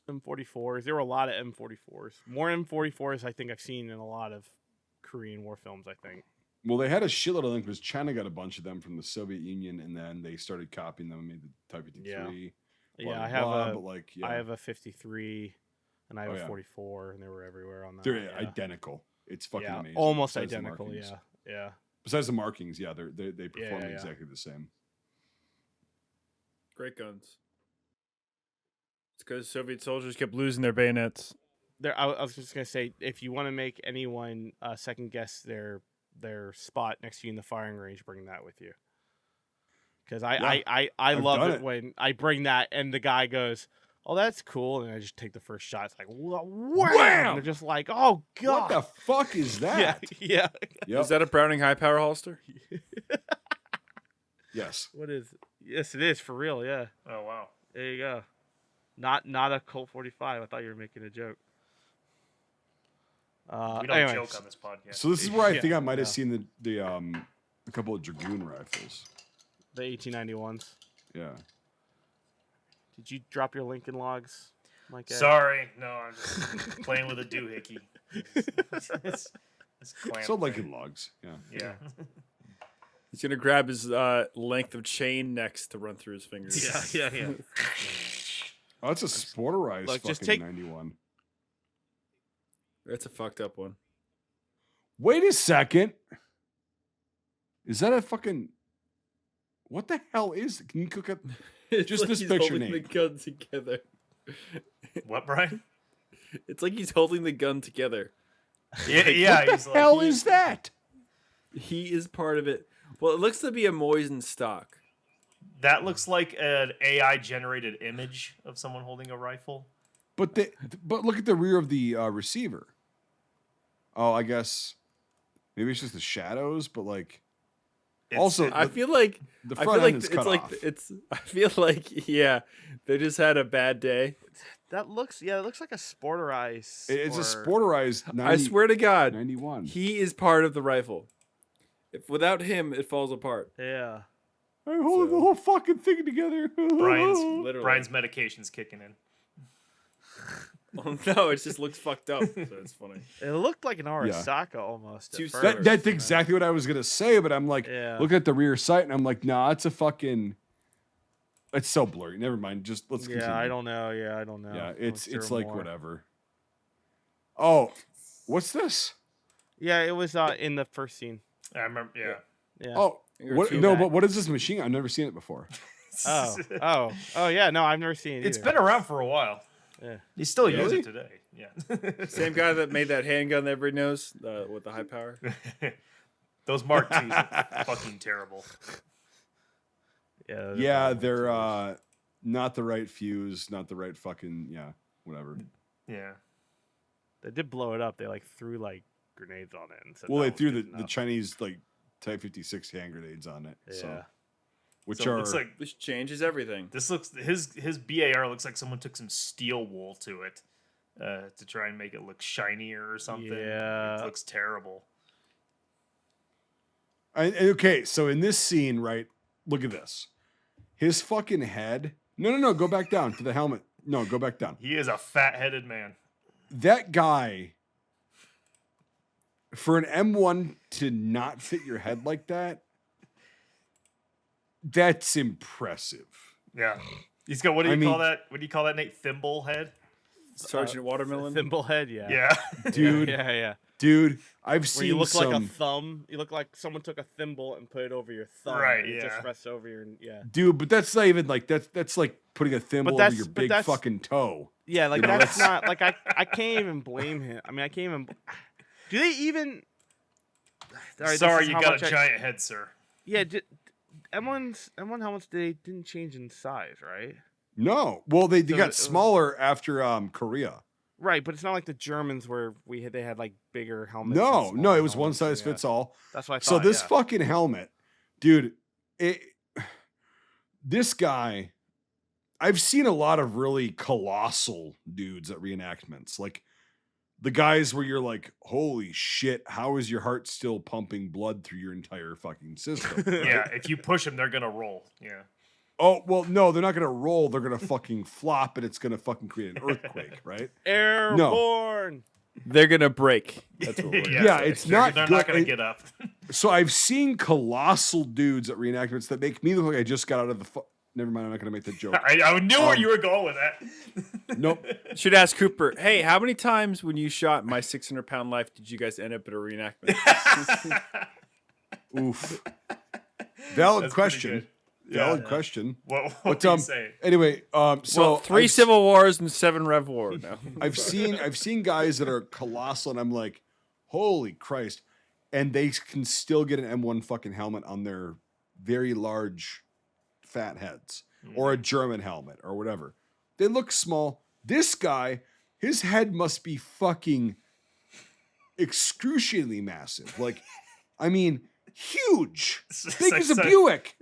M44s. There were a lot of M44s. More M44s I think I've seen in a lot of Korean war films, I think. Well, they had a shitload of them because China got a bunch of them from the Soviet Union, and then they started copying them and made the Type 53. Yeah, I I have a 53 and I have Oh, a yeah. 44, and they were everywhere on that. They're yeah. identical. It's fucking Yeah, amazing. almost Besides the identical. markings. Yeah. Besides the markings, yeah, they perform yeah. exactly the same. Great guns. It's because Soviet soldiers kept losing their bayonets. I was just gonna say, if you want to make anyone second guess their spot next to you in the firing range, bring that with you. Because I I've love done it it. when I bring that and the guy goes, "Oh, that's cool," and I just take the first shot. It's like wham! Wham! They're just like, "Oh What god!" the fuck is that? Yeah. Yep. Is that a Browning high power holster? Yes. What is? Yes, it is for real. Yeah. Oh wow. There you go. Not a Colt 45. I thought you were making a joke. We don't anyways. joke on this podcast. So this is where I Yeah, think I might have yeah. seen the a couple of dragoon rifles. The 1891s. Yeah. Did you drop your Lincoln logs, Mike? Sorry, no, I'm just playing with a doohickey. It's clamp So thing. Lincoln logs. Yeah. Yeah. He's gonna grab his length of chain next to run through his fingers. Yeah. Oh, it's a Sporterized Look, just fucking take- 91. That's a fucked up one. Wait a second. Is that a fucking? What the hell is? Can you cook up? It's Just this he's picture, holding the Nate. gun together. What, Brian? It's like he's holding the gun together. Yeah, yeah. He's like, Hell is that? He is part of it. Well, it looks to be a Moisen stock. that looks like an AI generated image of someone holding a rifle. But look at the rear of the receiver. Oh, I guess maybe it's just the shadows, but like also I feel like the I front feel like end is it's cut like off. it's. I feel like they just had a bad day. That looks it looks like a Sporterized. It's a or- Sporterized 90, I swear to God, 91. he is part of the rifle. If without him, it falls apart. Yeah. I'm holding the whole fucking thing together. Literally. Brian's medication's kicking in. Oh no, it just looks fucked up. So it's funny. It looked like an Arasaka almost. Too At soon. first, That's and exactly what I was gonna say, but I'm like, Yeah. look at the rear sight, and I'm like, nah, it's a fucking. It's so blurry. Never mind. Just let's then- continue. Yeah, I don't know. Yeah, I don't know. Yeah, Let's it's hear like more. whatever. Oh, what's this? Yeah, it was in the first scene. I remember. Yeah. Yeah. Oh, You're what? too No, bad. but what is this machine? I've never seen it before. Oh, yeah. No, I've never seen it. It's either. been around for a while. Yeah. You still use Really? it today. Yeah. Same guy that made that handgun that everybody knows with the high power. Those Mark IIs are fucking terrible. Yeah. Yeah, they're not the right fuse, not the right fucking whatever. Yeah. They did blow it up. They like threw like grenades on it. And said Well, that they was threw good the enough. Chinese like Type 56 hand grenades on it. Yeah. So, which So are it's like This changes everything. this looks his BAR looks like someone took some steel wool to it to try and make it look shinier or something. Yeah. It looks terrible. okay. So in this scene, right? Look at this. His fucking head. No. Go back down to the helmet. No, go back down. He is a fat-headed man. That guy. For an M1 to not fit your head like that, that's impressive. Yeah. He's got what do you I call mean- that? What do you call that, Nate? Thimble head? Sergeant Watermelon. Thimblehead. Yeah. Yeah. Dude, Yeah. dude, I've Where seen you look some. like a thumb. You look like someone took a thimble and put it over your thumb. Right, And it yeah. just rests over your. Yeah. Dude, but that's not even like that's like putting a thimble over that's- your but big that's- fucking toe. Yeah, like You know, that's that's- not like I can't even blame him. I mean, I can't even. Do they even? All right, this Sorry, is you how got much a giant head, sir. Yeah, M1 helmets didn't change in size, right? No, well they So got it was- smaller after Korea. Right, but it's not like the Germans where they had like bigger helmets. and No, smaller it was one helmets, size yeah. fits all. That's what I thought. So this yeah. fucking helmet, dude, this guy, I've seen a lot of really colossal dudes at reenactments, like the guys where you're like, holy shit, how is your heart still pumping blood through your entire fucking system? right? Yeah, if you push him, they're gonna roll. Yeah. Oh, well, no, they're not gonna roll, they're gonna fucking flop and it's gonna fucking create an earthquake, right? Airborne. They're gonna break. That's what we're Yeah, saying. it's not They're good. not gonna get up. So I've seen colossal dudes at reenactments that make me look like I just got out of the never mind. I'm not gonna make that joke. I knew where you were going with that. Nope. Should ask Cooper. Hey, how many times when you shot My 600-Pound Life did you guys end up at a reenactment? Oof. Valid That's pretty question. good. Valid question. What But were you saying? anyway, so Well, 3 I've- Civil Wars and 7 Rev War. No, I've seen guys that are colossal, and I'm like, holy Christ! And they can still get an M1 fucking helmet on their very large, fat heads, or a German helmet, or whatever. They look small. This guy, his head must be fucking excruciatingly massive. Like, I mean, huge, big as a Buick.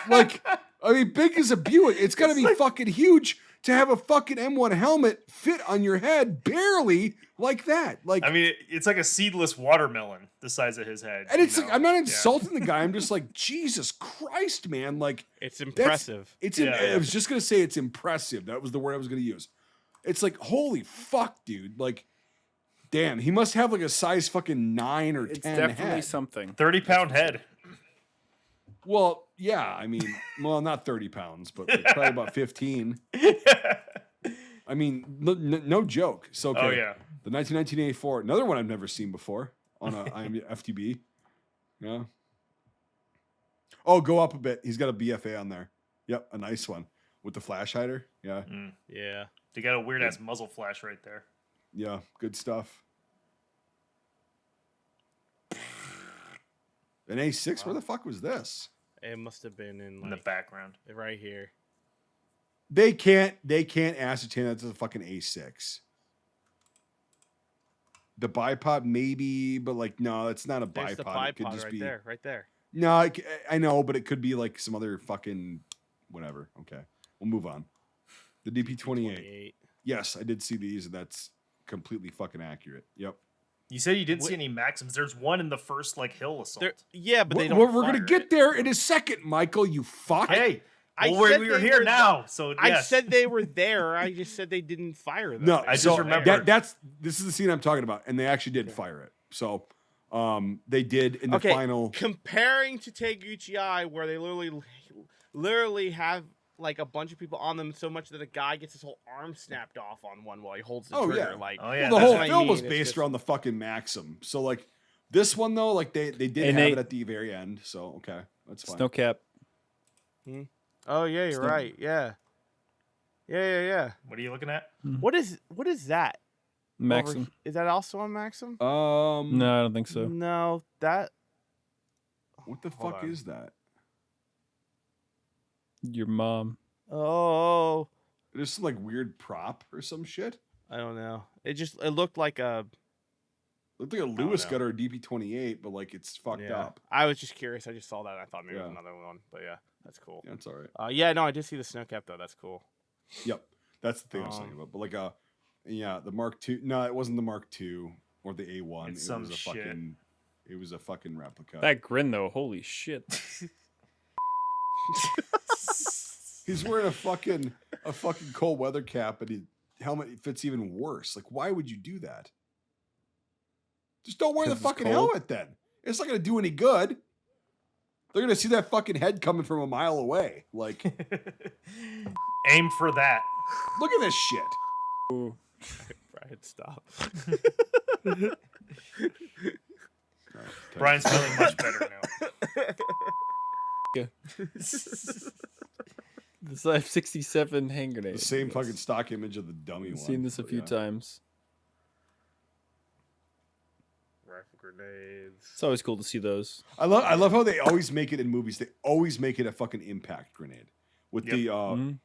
Like, I mean, big as a Buick. It's got to be fucking huge to have a fucking M1 helmet fit on your head, barely like that. Like, I mean, it's like a seedless watermelon the size of his head. and it's you like, know? I'm not Yeah. insulting the guy. I'm just like, Jesus Christ, man. Like, It's impressive. I was just gonna say it's impressive. That was the word I was gonna use. It's like, holy fuck, dude. Like, damn, he must have like a size fucking 9 or 10 it's definitely head. something. 30-pound head. Well, yeah, I mean, well, not 30 pounds, but like probably about 15. I mean, no joke. So, okay, Oh yeah. the 1984, another one I've never seen before on a FTB. Yeah. Oh, go up a bit. He's got a BFA on there. Yep, a nice one with the flash hider. Yeah, Yeah. They got a weird ass muzzle flash right there. yeah, good stuff. An A6. Where the fuck was this? It must have been in In the like background. right here. They can't ascertain that's a fucking A6. The bipod maybe, but like no, it's not a There's the bipod. It could bipod just right be there, right there. No, I know, but it could be like some other fucking whatever. Okay, we'll move on. The DP28. 28. Yes, I did see these, and that's completely fucking accurate. Yep. You said you didn't see any Maxims. There's one in the first like hill assault. Yeah, but they don't. We're gonna fire get it. there in a second, Michael. You fuck. Hey, I well, said we were they here were now, so I yes. said they were there. I just said they didn't fire them. No, I just so remembered. this is the scene I'm talking about, and they actually did fire it. So, they did in the Okay, final. comparing to Taguchi Eye, where they literally have like a bunch of people on them so much that a guy gets his whole arm snapped off on one while he holds the Oh, trigger. yeah. Like, Oh, yeah, The that's whole what I film was It's based just- around the fucking Maxim. So like this one though, like they did And have they- it at the very end. So okay, that's fine. Snowcap. oh yeah, you're Snow- right. Yeah. Yeah. What are you looking at? What is that? Maxim. Is that also a Maxim? No, I don't think so. No, that. What the Hold fuck on. is that? Your mom. Oh, There's some like weird prop or some shit. I don't know. It looked like a. Looked like a Lewis gun or a DP28, but like it's fucked Yeah. up. I was just curious. I just saw that. And I thought maybe it was Yeah. another one, but yeah, that's cool. Yeah, it's all right. Yeah, no, I did see the snowcap though. That's cool. Yep, that's the thing I was talking about. But like yeah, the Mark II. No, it wasn't the Mark II or the A1. It's It some was a shit. fucking. It was a fucking replica. That grin though, holy shit. He's wearing a fucking cold weather cap, and his helmet fits even worse. Like, why would you do that? Just don't wear the 'Cause it's fucking cold? helmet then. It's not gonna do any good. They're gonna see that fucking head coming from a mile away. Like, Aim for that. look at this shit. Brian, stop. Brian's feeling much better now. This I have 67 hand The grenades. same fucking stock image of the dummy I've one. seen this a but few yeah. times. Rifle grenades. It's always cool to see those. I love how they always make it in movies. They always make it a fucking impact grenade. With Yep. the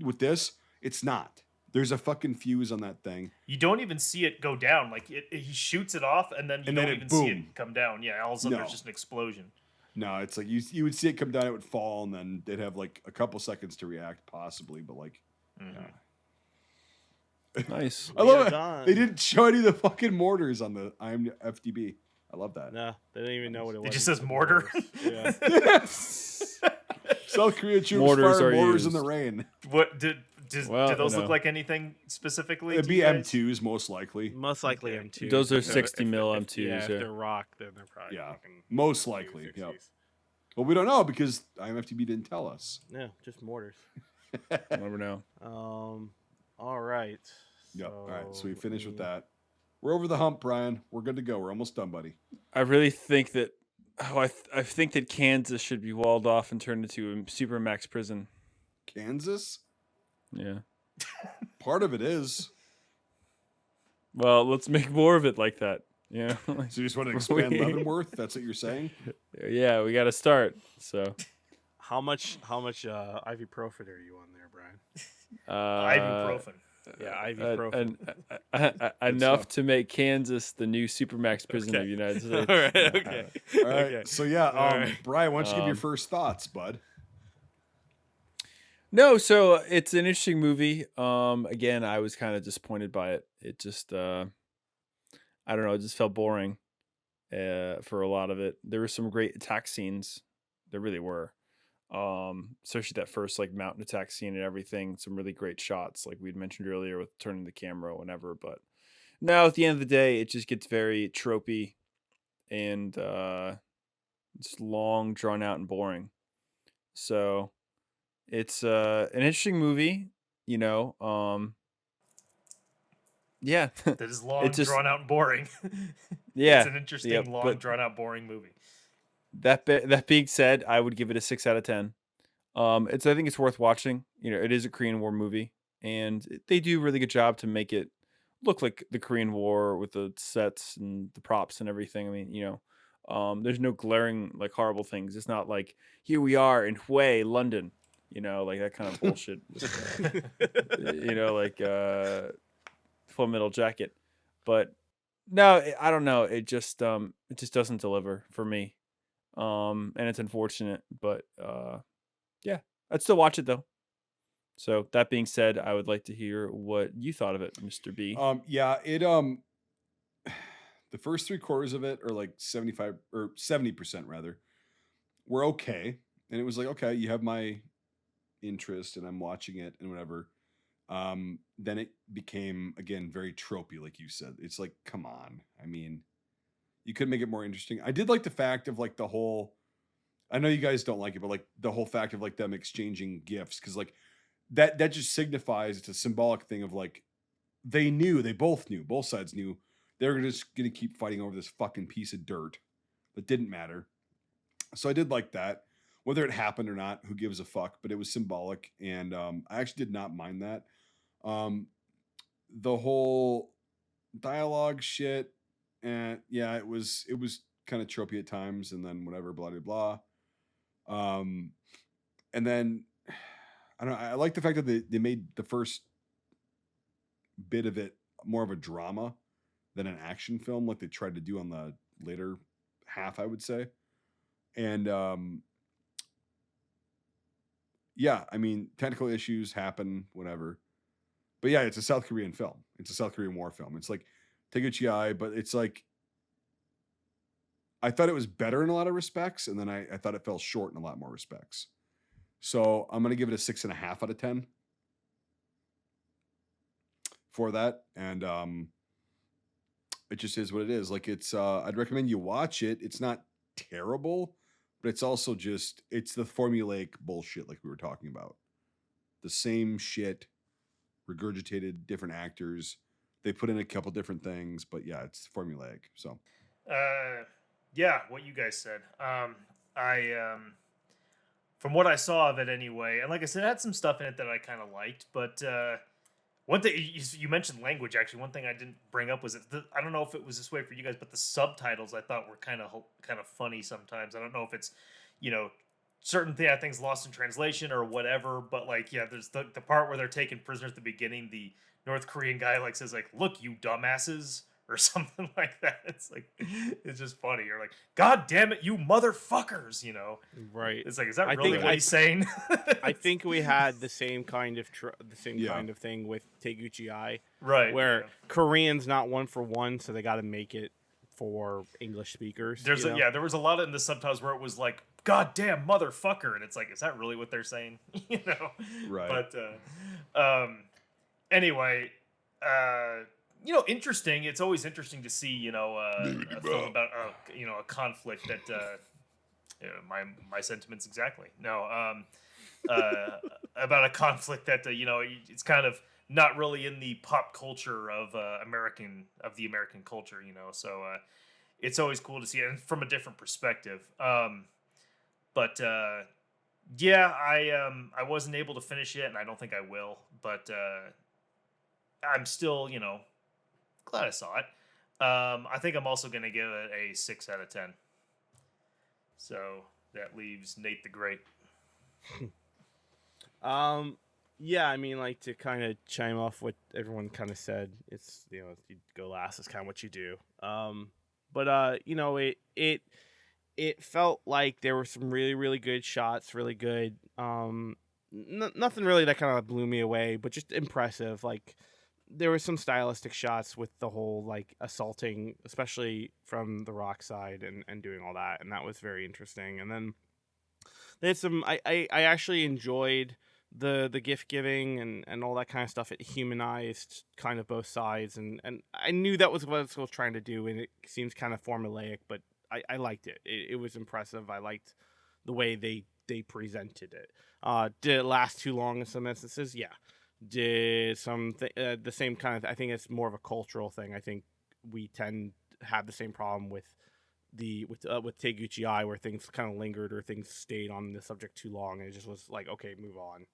with this, it's not. There's a fucking fuse on that thing. You don't even see it go down. Like he shoots it off, and then you And don't then even it see boom. it come down. Yeah, all of a sudden No. there's just an explosion. No, it's like you would see it come down, it would fall, and then they'd have like a couple seconds to react, possibly. But like, Mhm. yeah. Nice. I love it. Done. They didn't show any of the fucking mortars on the FDB. I love that. No, they didn't even know what it was. It just says until mortar. mortars. Yeah. South Korea troops Mortars fire are mortars in used. the rain. What Well, do those you look know. like anything specifically? It'd to be you guys? M2s most likely. Most likely Okay. M2. Those are If they're- 60 if- mil if- M2s, Yeah, yeah. if they're rock, then they're probably Yeah, fucking most likely. 260s. Well, we don't know because IMFDB didn't tell us. Yeah, just mortars. I'll never know. All right. Yep. All right. So we let finished with me- that. We're over the hump, Brian. We're good to go. We're almost done, buddy. I really think that. I think that Kansas should be walled off and turned into a supermax prison. Kansas? Yeah. Part of it is. Well, let's make more of it like that. Yeah. So you just want to expand Leavenworth? That's what you're saying? Yeah, we got to start. So. How much ibuprofen are you on there, Brian? Ibuprofen. Yeah, ibuprofen. Enough to make Kansas the new supermax prison of the United States. All right. Okay. All right. Okay. So yeah, right. Brian, why don't you give your first thoughts, bud? No, so it's an interesting movie. Again, I was kind of disappointed by it. It just, I don't know, it just felt boring for a lot of it. There were some great attack scenes. There really were. Especially that first like mountain attack scene and everything. Some really great shots, like we'd mentioned earlier, with turning the camera, whenever. But now at the end of the day, it just gets very tropey and just long, drawn out, and boring. So it's an interesting movie, you know. Yeah, That is long, It's just- drawn out, and boring. yeah. It's an interesting, Yep, long, but- drawn out, boring movie. That being said, I would give it a 6 out of 10. I think it's worth watching. You know, it is a Korean War movie, and they do a really good job to make it look like the Korean War with the sets and the props and everything. I mean, you know, there's no glaring like horrible things. It's not like here we are in Hue, London. You know, like that kind of bullshit. You know, like Full Metal Jacket. But no, I don't know. It just doesn't deliver for me. And it's unfortunate, but yeah, I'd still watch it though. So that being said, I would like to hear what you thought of it, Mr. B. Yeah, it the first 3/4 of it are like 75 or 70% rather were okay. And it was like, okay, you have my interest and I'm watching it and whatever. Then it became again very tropey, like you said. It's like, come on. I mean, you could make it more interesting. I did like the fact of like the whole, I know you guys don't like it, but like the whole fact of like them exchanging gifts, because like that just signifies, it's a symbolic thing of like they both knew, both sides knew they were just gonna keep fighting over this fucking piece of dirt that didn't matter. So I did like that. Whether it happened or not, who gives a fuck? But it was symbolic, and I actually did not mind that. The whole dialogue shit, and yeah, it was kind of tropey at times, and then whatever, blah blah blah. And then I don't know. I like the fact that they made the first bit of it more of a drama than an action film, like they tried to do on the later half, I would say. And yeah, I mean, technical issues happen, whatever. But yeah, it's a South Korean film. It's a South Korean war film. It's like Taguchi Ai, but it's like I thought it was better in a lot of respects, and then I thought it fell short in a lot more respects. So I'm gonna give it a 6.5 out of 10 for that. And it just is what it is. Like it's I'd recommend you watch it. It's not terrible, but it's also just it's the formulaic bullshit like we were talking about. The same shit, regurgitated, different actors. They put in a couple different things, but yeah, it's formulaic. So Yeah, what you guys said. I from what I saw of it anyway, and like I said, it had some stuff in it that I kind of liked, but one thing you mentioned language. Actually, one thing I didn't bring up was I don't know if it was this way for you guys, but the subtitles I thought were kind of funny sometimes. I don't know if it's certain things lost in translation or whatever, but like yeah, there's the part where they're taken prisoner at the beginning. The North Korean guy like says like, "Look, you dumbasses." Or something like that. It's like it's just funny. You're like, God damn it, you motherfuckers! You know, Right. it's like, is that I really think- what he's saying? I think we had the same kind of Yeah. kind of thing with Taguchi Ai, right. where yeah. Korean's not one for one, so they got to make it for English speakers. There's you know? there was a lot in the subtitles where it was like, God damn motherfucker, and it's like, is that really what they're saying? You know, right. But anyway, interesting. It's always interesting to see, a film about, a conflict that my sentiments exactly. No, about a conflict that it's kind of not really in the pop culture of the American culture. So it's always cool to see it from a different perspective. But yeah, I wasn't able to finish it, and I don't think I will. But I'm still glad I saw it. I think I'm also going to give it a 6 out of 10. So that leaves Nate the Great. Yeah, I mean, like, to kind of chime off what everyone kind of said, it's you go last is kind of what you do. But it felt like there were some really, really good shots, really good. Nothing really that kind of blew me away, but just impressive. Like, there were some stylistic shots with the whole like assaulting, especially from the R.O.K side, and doing all that, and that was very interesting. And then there's some I actually enjoyed the gift giving and all that kind of stuff. It humanized kind of both sides, and I knew that was what it was trying to do, and it seems kind of formulaic, but I liked it. It was impressive. I liked the way they presented it. Did it last too long in some instances? Yeah. Did the same kind of, I think it's more of a cultural thing. I think we tend to have the same problem with Taguchi Eye, where things kind of lingered or things stayed on the subject too long, and it just was like, okay, move on,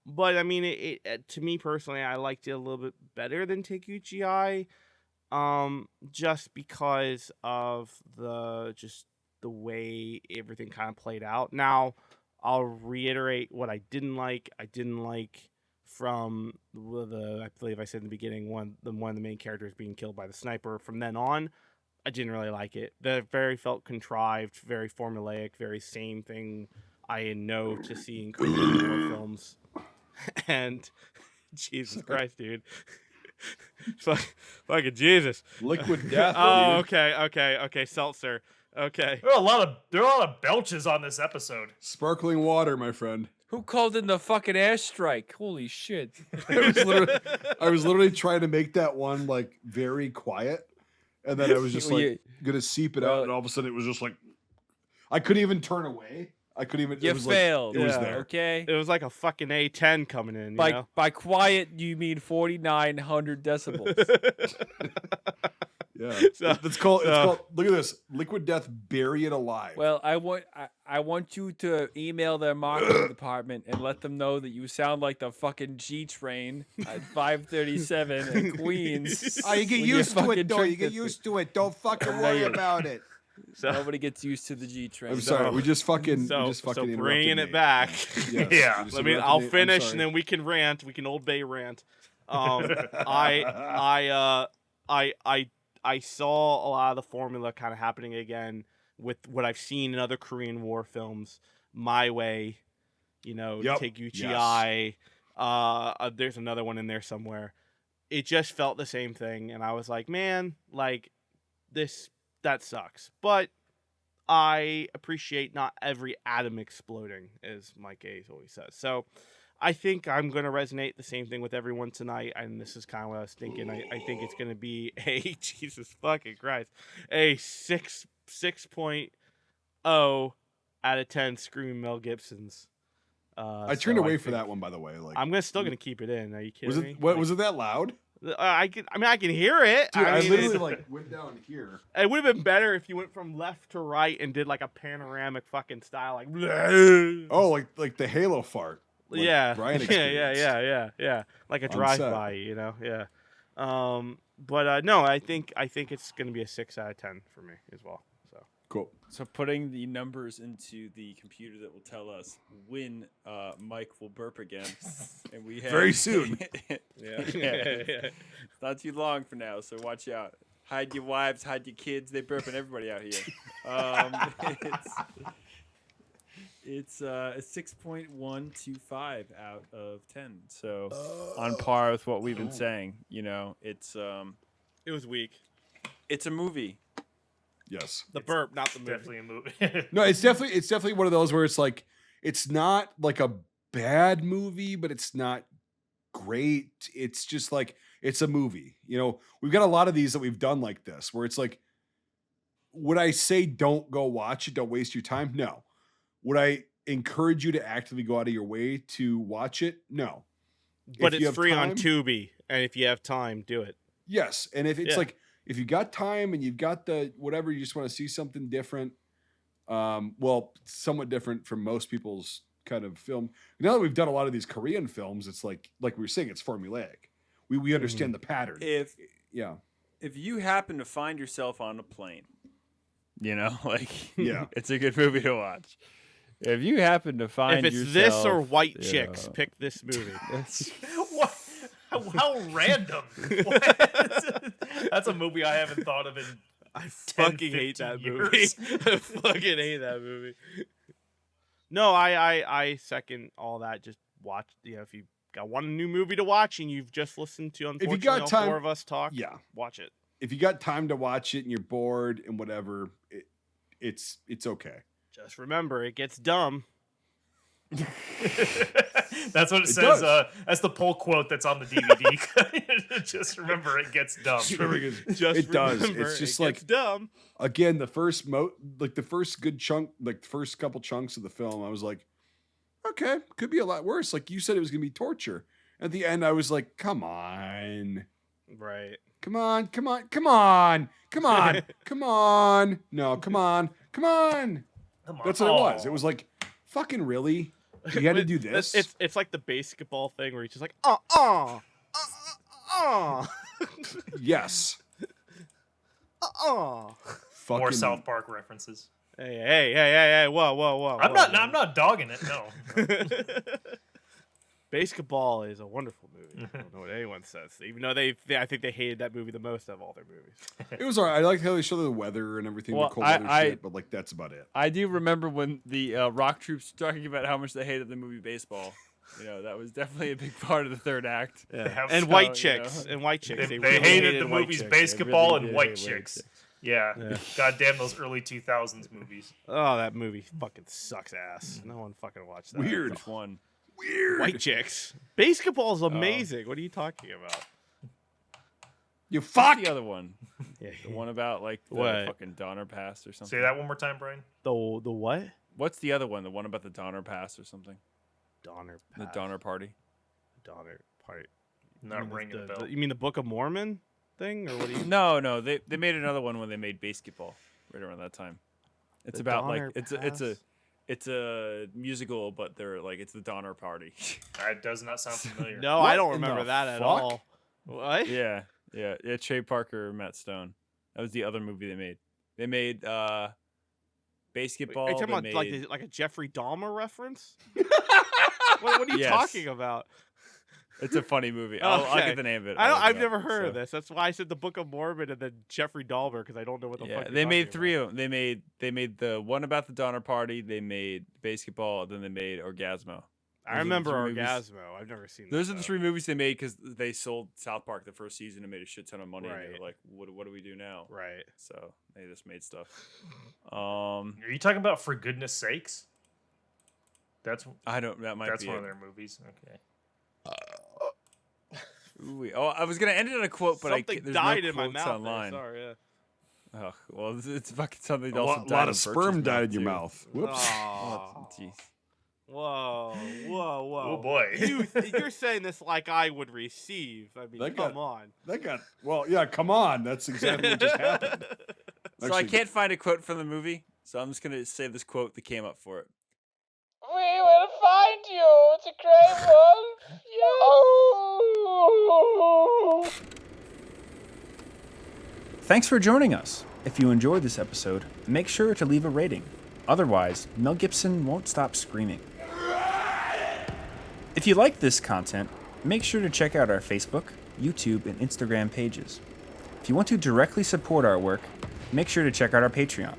But I mean, it to me personally, I liked it a little bit better than Taguchi Eye, just because of the way everything kind of played out. Now, I'll reiterate what I didn't like. I didn't like from I believe I said in the beginning, one of the main characters being killed by the sniper. From then on, I didn't really like it. The very felt contrived, very formulaic, very same thing I know to see in Korean war films. And Jesus Christ, dude. Fucking Jesus. Liquid death. Oh, dude. okay. Seltzer. Okay. There are a lot of belches on this episode. Sparkling water, my friend. Who called in the fucking airstrike? Holy shit! I was literally trying to make that one like very quiet, and then I was just like gonna seep it out, and all of a sudden it was just like I couldn't even turn away. I couldn't even. You failed. Like, it was there. Okay. It was like a fucking A10 coming in. By quiet, you mean 4,900 decibels. Yeah, it's called. Look at this, liquid death, bury it alive. Well, I want you to email their marketing department and let them know that you sound like the fucking G train at 537 in Queens. Oh, you get used to it, though. You get used to it. Don't fucking worry about it. So nobody gets used to the G train. I'm sorry, we just fucking so bringing it Nate. back. Yes, Yeah. I'll finish and then we can rant. We can Old Bay rant. I saw a lot of the formula kind of happening again with what I've seen in other Korean War films. My Way, Taguchi Eye. There's another one in there somewhere. It just felt the same thing, and I was like, man, like that sucks. But I appreciate not every atom exploding, as Mike A always says. So I think I'm going to resonate the same thing with everyone tonight, and this is kind of what I was thinking. I think it's going to be a, Jesus fucking Christ, a 6.0 out of 10 Screaming Mel Gibson's. I turned away for that one, by the way. Like, I'm still going to keep it in. Are you kidding me? Was it that loud? I can hear it. Dude, I mean, literally went down here. It would have been better if you went from left to right and did like a panoramic fucking style, like. Oh, like the Halo fart. Like yeah. Brian Yeah. Like a drive-by, yeah. But no, I think it's gonna be a 6 out of 10 for me as well. So cool. So putting the numbers into the computer that will tell us when Mike will burp again, and we have Very soon. yeah. Not too long for now, so watch out. Hide your wives, hide your kids. They're burping everybody out here. It's a 6.125 out of 10. So on par with what we've been saying. It's it was weak. It's a movie. Yes. The burp, not the movie. Definitely a movie. No, it's definitely one of those where it's like it's not like a bad movie, but it's not great. It's just like it's a movie. We've got a lot of these that we've done like this, where it's like would I say don't go watch it? Don't waste your time? No. Would I encourage you to actively go out of your way to watch it? No. But If you it's have free on time- Tubi, and if you have time, do it. Yes, and if it's Yeah. like if you got time and you've got the whatever, you just want to see something different. Well, somewhat different from most people's kind of film. Now that we've done a lot of these Korean films, it's like we were saying, it's formulaic. We understand the pattern. If Yeah. you happen to find yourself on a plane, like Yeah. it's a good movie to watch. If you happen to find If it's this or yourself, White you Chicks, know, pick this movie. What? How random. What? That's a movie I haven't thought of in I 10, fucking hate 15 that years. movie. I fucking hate that movie. No, I second all that. Just watch. If you got one new movie to watch and you've just listened to, unfortunately, got all time- four of us talk, Yeah. watch it. If you got time to watch it and you're bored and whatever, it's okay. Just remember, it gets dumb. That's what it It says. does. That's the pull quote that's on the DVD. Just remember, it gets dumb. Just It does. remember, It's just it like gets dumb. again, the first the first good chunk, like the first couple chunks of the film, I was like, okay, could be a lot worse. Like you said, it was gonna be torture. At the end, I was like, come on, Right. come on, come on, come on, come on, come on. No, come on, come on. Come on. That's what it was. It was like, fucking really? You had to do this? It's like the basketball thing where he's just like, Yes. Fucking More South Park references. Hey, whoa. I'm not dogging it. No. Basketball is a wonderful movie. I don't know what anyone says, even though I think they hated that movie the most of all their movies. It was alright. I liked how they showed the weather and everything, Well, the cold weather I- shit, but like that's about it. I do remember when the rock troops were talking about how much they hated the movie Baseball. That was definitely a big part of the third act. have- And So, White Chicks. And White Chicks. They really hated the White movies Chicks. Basketball really and did White hate White Chicks. Chicks. Yeah. Yeah. God damn those early 2000s movies. Oh, that movie fucking sucks ass. No one fucking watched that. Weird. Which one? Weird. White Chicks. Basketball is amazing. What are you talking about? You What's fuck. the other one? Yeah. The one about like the What? fucking Donner Pass or something. Say that one more time, Brian. The what? What's the other one? The one about the Donner Pass or something? Donner. The Pass. Donner Party. Donner Party. Not You mean ringing the, a bell. you mean the Book of Mormon thing, or what do you? No, they made another one when they made Basketball right around that time. It's The about Donner like Pass? it's a musical, but they're like it's the Donner Party. That does not sound familiar. No, What I don't in remember the that at fuck? all. What? yeah. Trey Parker, Matt Stone. That was the other movie they made. They made Basketball. Are you talking they about made- like a Jeffrey Dahmer reference? what are you Yes. talking about? It's a funny movie. I'll Okay. get the name of it. I've never heard of this. That's why I said the Book of Mormon and then Jeffrey Dahmer, because I don't know what the Yeah, fuck. they you're made talking three about. of them. They made the one about the Donner Party. They made Basketball. Then they made Orgasmo. I Those are the remember three movies. Orgasmo. I've never seen. Those that, are the though. 3 movies they made because they sold South Park the first season and made a shit ton of money. And they Right. were like, what do we do now? Right. So they just made stuff. Are you talking about For Goodness Sakes? That's I don't. That might that's be one it. of their movies. Okay. Ooh, I was gonna end it on a quote, but Something there's died no in my quotes mouth. there, online. Sorry. Yeah. Oh, well, it's fucking something A else. lot of sperm died in your mouth. Whoops. Oh, Jeez. whoa. Oh boy. You're saying this like I would receive. I mean, That come got- on. That got yeah. Come on, that's exactly what just happened. So I Actually, can't find a quote from the movie, so I'm just gonna say this quote that came up for it. We will find you, the Grey Wolf. Oh. Thanks for joining us. If you enjoyed this episode, make sure to leave a rating. Otherwise, Mel Gibson won't stop screaming. If you like this content, make sure to check out our Facebook, YouTube, and Instagram pages. If you want to directly support our work, make sure to check out our Patreon.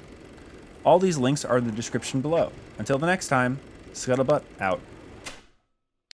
All these links are in the description below. Until the next time, Scuttlebutt out.